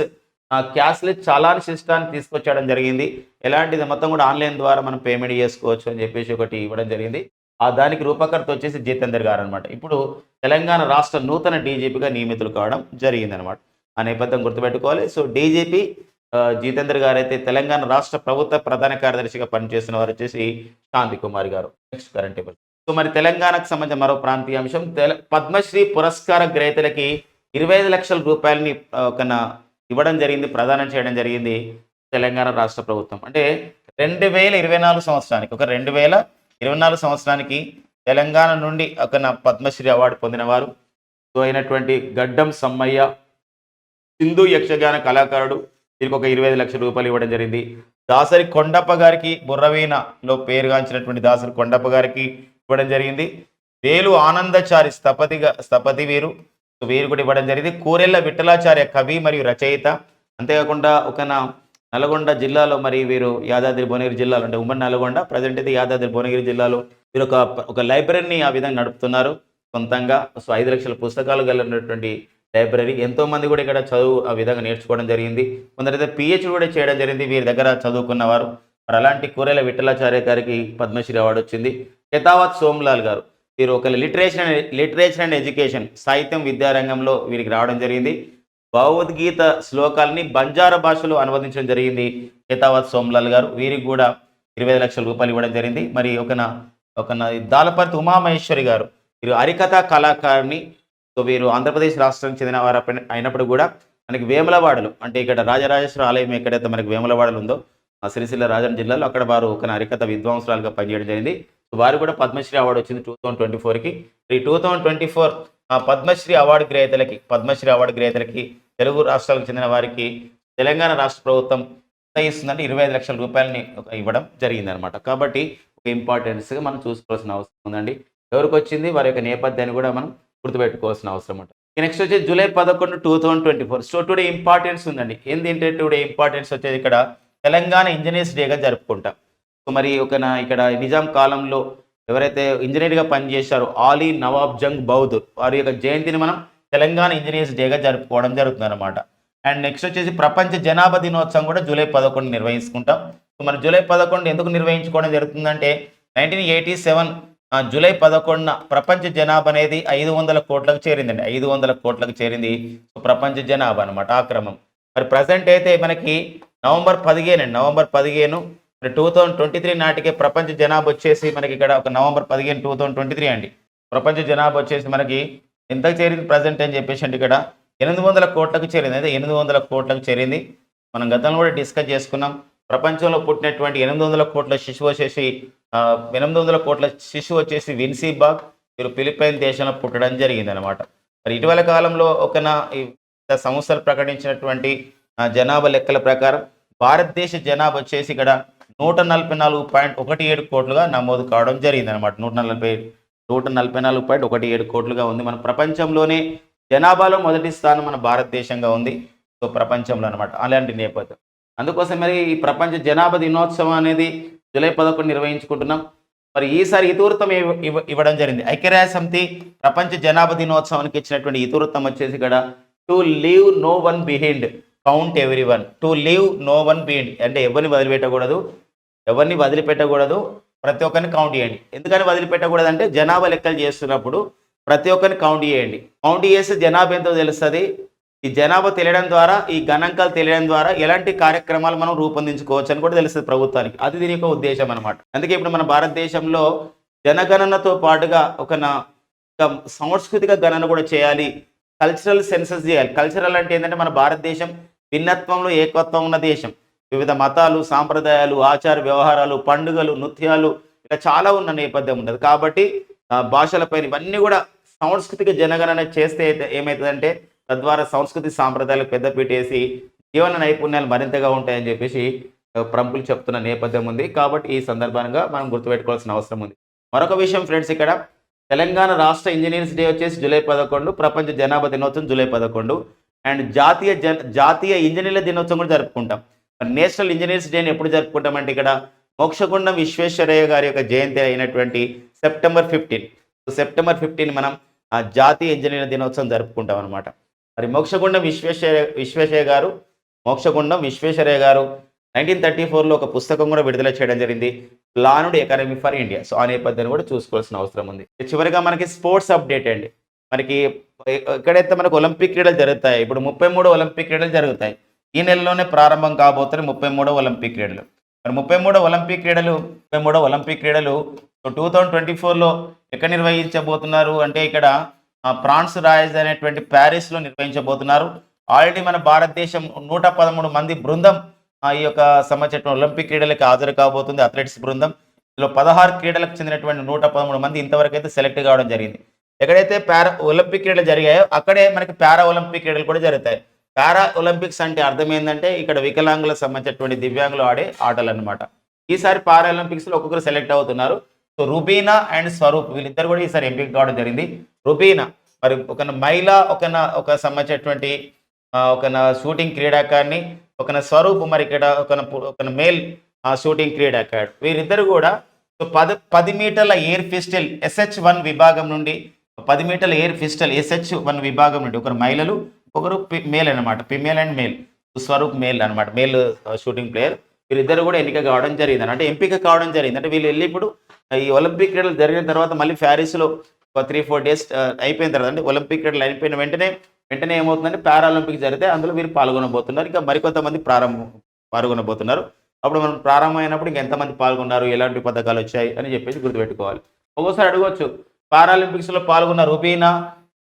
చలాన్ సిస్టమ్‌ని తీసుకొచ్చేయడం జరిగింది. ఎలాంటిది మొత్తం కూడా ఆన్‌లైన్ ద్వారా మనం పేమెంట్ చేసుకోవచ్చు అని చెప్పేసి ఒకటి ఇవ్వడం జరిగింది. దానికి రూపకర్త వచ్చేసి జితేందర్ గారనమాట. ఇప్పుడు తెలంగాణ రాష్ట్ర నూతన డీజీపీగా నియమితులు కావడం జరిగిందనమాట. ఆ నేపథ్యం గుర్తుపెట్టుకోవాలి. సో, డీజీపీ జితేందర్ గారైతే తెలంగాణ రాష్ట్ర ప్రభుత్వ ప్రధాన కార్యదర్శిగా పనిచేస్తున్న వారు వచ్చేసి శాంతి కుమార్ గారు. Next current table. సో, మరి తెలంగాణకు సంబంధించిన మరో ప్రాంతీయ అంశం, పద్మశ్రీ పురస్కార గ్రహీతలకి 25 లక్షల రూపాయలని ఇవ్వడం జరిగింది, ప్రదానం చేయడం జరిగింది తెలంగాణ రాష్ట్ర ప్రభుత్వం. అంటే 2024 సంవత్సరానికి 2024 సంవత్సరానికి తెలంగాణ నుండి పద్మశ్రీ అవార్డు పొందిన వారు అయినటువంటి గడ్డం సమ్మయ్య, సింధు యక్షగాన కళాకారుడు, వీరికి 25 లక్షల రూపాయలు ఇవ్వడం జరిగింది. దాసరి కొండప్ప గారికి, బుర్రవీణలో పేరుగాంచినటువంటి దాసరి కొండప్ప గారికి ఇవ్వడం జరిగింది. వేలు ఆనందచారి స్థపతి వీరు కూడా ఇవ్వడం జరిగింది. కూరెళ్ళ విఠలాచార్య కవి మరియు రచయిత. అంతేకాకుండా నల్గొండ జిల్లాలో మరి వీరు యాదాద్రి భువనగిరి జిల్లాలో, అంటే ఉమ్మడి నల్గొండ, ప్రజెంట్ అయితే యాదాద్రి భువనగిరి జిల్లాలో వీరు ఒక లైబ్రరీని ఆ విధంగా నడుపుతున్నారు సొంతంగా. సో, 5 లక్షల పుస్తకాలు కలిగినటువంటి లైబ్రరీ. ఎంతోమంది కూడా ఇక్కడ చదువు ఆ విధంగా నేర్చుకోవడం జరిగింది. కొందరైతే పిహెచ్డి కూడా చేయడం జరిగింది వీరి దగ్గర చదువుకున్నవారు. మరి అలాంటి కూరెల విఠలాచార్య గారికి పద్మశ్రీ అవార్డు వచ్చింది. కెతావత్ సోమ్లాల్ గారు, వీరు లిటరేచర్ అండ్ ఎడ్యుకేషన్, సాహిత్యం విద్యారంగంలో వీరికి రావడం జరిగింది. భగవద్గీత శ్లోకాలని బంజారా భాషలో అనువదించడం జరిగింది కెతావత్ సోమ్లాల్ గారు. వీరికి కూడా 25 లక్షల రూపాయలు ఇవ్వడం జరిగింది. మరి దాలపర్తి ఉమామహేశ్వరి గారు, వీరు హరికథా కళాకారిణి. సో, వీరు ఆంధ్రప్రదేశ్ రాష్ట్రానికి చెందిన వారు అయినప్పుడు కూడా మనకి వేములవాడలో, అంటే ఇక్కడ రాజరాజేశ్వర ఆలయం ఎక్కడైతే మనకి వేములవాడలు ఉందో సిరిసిల్ల రాజన్న జిల్లాలో, అక్కడ వారు హరికథ విద్వాంసురాలుగా పనిచేయడం జరిగింది. సో, వారు కూడా పద్మశ్రీ అవార్డు వచ్చింది 2024కి. ఈ 2024 పద్మశ్రీ అవార్డు గ్రహీతలకి తెలుగు రాష్ట్రాలకు చెందిన వారికి తెలంగాణ రాష్ట్ర ప్రభుత్వం ఇస్తుందంటే 25 లక్షల రూపాయలని ఇవ్వడం జరిగిందనమాట. కాబట్టి ఒక ఇంపార్టెన్స్గా మనం చూసుకోవాల్సిన అవసరం ఉందండి. ఎవరికి వచ్చింది, వారి యొక్క నేపథ్యాన్ని కూడా మనం గుర్తుపెట్టుకోవాల్సిన అవసరం ఉంటుంది. నెక్స్ట్ వచ్చేసి జూలై 11, 2024. సో, టుడే ఇంపార్టెన్స్ ఉందండి. ఏంటంటే టుడే ఇంపార్టెన్స్ వచ్చేది ఇక్కడ తెలంగాణ ఇంజనీర్స్ డేగా జరుపుకుంటాం. సో, మరి ఇక్కడ నిజాం కాలంలో ఎవరైతే ఇంజనీర్గా పనిచేశారో ఆలీ నవాబ్ జంగ్ బౌద్ వారి యొక్క జయంతిని మనం తెలంగాణ ఇంజనీర్స్ డేగా జరుపుకోవడం జరుగుతుంది అనమాట. అండ్ నెక్స్ట్ వచ్చేసి ప్రపంచ జనాభా దినోత్సవం కూడా జూలై 11 నిర్వహించుకుంటాం. సో, మరి జూలై 11 ఎందుకు నిర్వహించుకోవడం జరుగుతుందంటే 1987 జూలై 11న ప్రపంచ జనాభా అనేది 500 కోట్లకు చేరిందండి. 500 కోట్లకు చేరింది. సో, ప్రపంచ జనాభా అనమాట ఆ క్రమం. మరి ప్రజెంట్ అయితే మనకి నవంబర్ 15 2023 నాటికే ప్రపంచ జనాభా వచ్చేసి మనకి ఇక్కడ ఒక నవంబర్ 15 2023 అండి. ప్రపంచ జనాభా వచ్చేసి మనకి ఎంతకు చేరింది ప్రజెంట్ అని చెప్పేసి అంటే ఇక్కడ 800 కోట్లకు చేరింది. అయితే 800 కోట్లకు చేరింది. మనం గతంలో కూడా డిస్కస్ చేసుకున్నాం. ప్రపంచంలో పుట్టినటువంటి 800 కోట్ల శిశువు వచ్చేసి 800 కోట్ల శిశువు వచ్చేసి విన్సీబాగ్ వీరు ఫిలిప్పైన్ దేశంలో పుట్టడం జరిగిందనమాట. మరి ఇటీవల కాలంలో సంస్థలు ప్రకటించినటువంటి జనాభా లెక్కల ప్రకారం భారతదేశ జనాభా వచ్చేసి ఇక్కడ 144.17 కోట్లుగా నమోదు కావడం జరిగిందనమాట. 144.17 కోట్లుగా ఉంది. మన ప్రపంచంలోనే జనాభాలో మొదటి స్థానం మన భారతదేశంగా ఉంది. సో ప్రపంచంలో అనమాట అలాంటి నేపథ్యం. అందుకోసం మరి ఈ ప్రపంచ జనాభా దినోత్సవం అనేది జూలై 11 నిర్వహించుకుంటున్నాం. మరి ఈసారి ఇతివృత్తం ఇవ్వడం జరిగింది. ఐక్యరాజ్య సమితి ప్రపంచ జనాభా దినోత్సవానికి ఇచ్చినటువంటి ఇతివృత్తం వచ్చేసి ఇక్కడ to leave no one behind count every one. To leave no one behind అంటే ఎవరిని వదిలిపెట్టకూడదు, ప్రతి ఒక్కరిని కౌంట్ చేయండి. ఎందుకని వదిలిపెట్టకూడదు అంటే జనాభా లెక్కలు చేస్తున్నప్పుడు ప్రతి ఒక్కరిని కౌంట్ చేయండి. కౌంట్ చేస్తే జనాభా ఎంతో తెలుస్తుంది. ఈ జనాభా తెలియడం ద్వారా, ఈ గణాంకాలు తెలియడం ద్వారా ఎలాంటి కార్యక్రమాలు మనం రూపొందించుకోవచ్చు అని కూడా తెలుస్తుంది ప్రభుత్వానికి. అది దీని యొక్క ఉద్దేశం అనమాట. అందుకే ఇప్పుడు మన భారతదేశంలో జనగణనతో పాటుగా ఒక సాంస్కృతిక గణన కూడా చేయాలి, కల్చరల్ సెన్సస్ చేయాలి. కల్చరల్ అంటే ఏంటంటే మన భారతదేశం భిన్నత్వంలో ఏకత్వం ఉన్న దేశం. వివిధ మతాలు, సాంప్రదాయాలు, ఆచార వ్యవహారాలు, పండుగలు, నృత్యాలు ఇలా చాలా ఉన్న నేపథ్యం ఉండదు. కాబట్టి భాషలపైన ఇవన్నీ కూడా సాంస్కృతిక జనగణన చేస్తే ఏమవుతుందంటే తద్వారా సంస్కృతి సాంప్రదాయాలకు పెద్దపీట వేసి జీవన నైపుణ్యాలు మరింతగా ఉంటాయని చెప్పేసి ప్రముఖులు చెప్తున్న నేపథ్యం ఉంది. కాబట్టి ఈ సందర్భంగా మనం గుర్తుపెట్టుకోవాల్సిన అవసరం ఉంది. మరొక విషయం ఫ్రెండ్స్, ఇక్కడ తెలంగాణ రాష్ట్ర ఇంజనీర్స్ డే వచ్చేసి జూలై 11, ప్రపంచ జనాభా దినోత్సవం జూలై 11 అండ్ జాతీయ ఇంజనీర్ల దినోత్సవం కూడా జరుపుకుంటాం. నేషనల్ ఇంజనీర్స్ డేని ఎప్పుడు జరుపుకుంటాం అంటే ఇక్కడ మోక్షగుండం విశ్వేశ్వరయ్య గారి యొక్క జయంతి అయినటువంటి సెప్టెంబర్ 15 మనం జాతీయ ఇంజనీర్ల దినోత్సవం జరుపుకుంటాం అనమాట. మరి మోక్షగుండం విశ్వేశ్వరయ్య గారు 1934లో ఒక పుస్తకం కూడా విడుదల చేయడం జరిగింది, planned economy for India. So ఆ నేపథ్యాన్ని కూడా చూసుకోవాల్సిన అవసరం ఉంది. చివరిగా మనకి స్పోర్ట్స్ అప్డేట్ అండి. మనకి ఎక్కడైతే మనకు ఒలింపిక్ క్రీడలు జరుగుతాయి, ఇప్పుడు 33 ఒలింపిక్ క్రీడలు జరుగుతాయి. ఈ నెలలోనే ప్రారంభం కాబోతున్నాయి 33 ఒలింపిక్ క్రీడలు. మరి 33 ఒలింపిక్ క్రీడలు 2024లో ఎక్కడ నిర్వహించబోతున్నారు అంటే ఇక్కడ ఫ్రాన్స్ రాజధాని అనేటువంటి ప్యారిస్లో నిర్వహించబోతున్నారు. ఆల్రెడీ మన భారతదేశం 113 మంది బృందం ఈ యొక్క సంబంధించిన ఒలింపిక్ క్రీడలకు హాజరు కాబోతుంది. అథ్లెటిక్స్ బృందం ఇందులో 16 క్రీడలకు చెందినటువంటి 113 మంది ఇంతవరకు అయితే సెలెక్ట్ కావడం జరిగింది. ఎక్కడైతే ఒలింపిక్ క్రీడలు జరిగాయో అక్కడే మనకి పారా ఒలింపిక్ క్రీడలు కూడా జరుగుతాయి. పారా ఒలింపిక్స్ అంటే అర్థం ఏంటంటే ఇక్కడ వికలాంగులకు సంబంధించినటువంటి దివ్యాంగులు ఆడే ఆటలు అనమాట. ఈసారి పారా ఒలింపిక్స్లో ఒక్కొక్కరు సెలెక్ట్ అవుతున్నారు. సో రుబీనా అండ్ స్వరూప్ వీళ్ళిద్దరు కూడా ఈసారి ఎంపిక కావడం జరిగింది. రుబీనా మరి ఒక మహిళా ఒక సంబంధించినటువంటి ఒక షూటింగ్ క్రీడాకారిణి, ఒక స్వరూప్ మరి ఇక్కడ ఒక మేల్ షూటింగ్ క్రీడాకారుడు. వీరిద్దరు కూడా 10 మీటర్ల ఎయిర్ పిస్టల్ SH1 విభాగం నుండి 10 మీటర్ల ఎయిర్ పిస్టల్ SH1 విభాగం నుండి ఒకరు మహిళలు, ఒకరు మేల్ అనమాట. Female and male. Swaroop male అనమాట, మేల్ షూటింగ్ ప్లేయర్. వీరిద్దరు కూడా ఎంపిక కావడం జరిగింది. అంటే వీళ్ళు వెళ్ళి ఇప్పుడు ఈ ఒలింపిక్ క్రీడలు జరిగిన తర్వాత మళ్ళీ ప్యారిస్లో ఒక 3-4 డేస్ అయిపోయిన తర్వాత అంటే ఒలింపిక్ క్రీడలు అయిపోయిన వెంటనే ఏమవుతుందంటే పారాలింపిక్ జరిగితే అందులో వీరు పాల్గొనబోతున్నారు. ఇంకా మరికొంతమంది పాల్గొనబోతున్నారు. అప్పుడు మనం ప్రారంభమైనప్పుడు ఇంకా ఎంతమంది పాల్గొన్నారు, ఎలాంటి పథకాలు వచ్చాయి అని చెప్పేసి గుర్తుపెట్టుకోవాలి. ఒక్కోసారి అడగవచ్చు పారాలింపిక్స్లో పాల్గొన్న రుబీనా,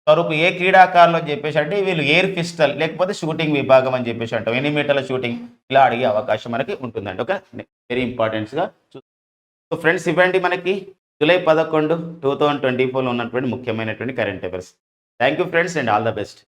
స్వరూప్ ఏ క్రీడాకారులు అని చెప్పేసి అంటే వీళ్ళు ఎయిర్ పిస్టల్ లేకపోతే షూటింగ్ విభాగం అని చెప్పేసి అంటాం. 8 మీటర్ల షూటింగ్ ఇలా అడిగే అవకాశం మనకి ఉంటుందండి. ఒక వెరీ ఇంపార్టెంట్స్గా. సో ఫ్రెండ్స్, ఇవ్వండి మనకి జూలై 11, 2024లో ఉన్నటువంటి ముఖ్యమైనటువంటి current affairs. Thank you friends and all the best.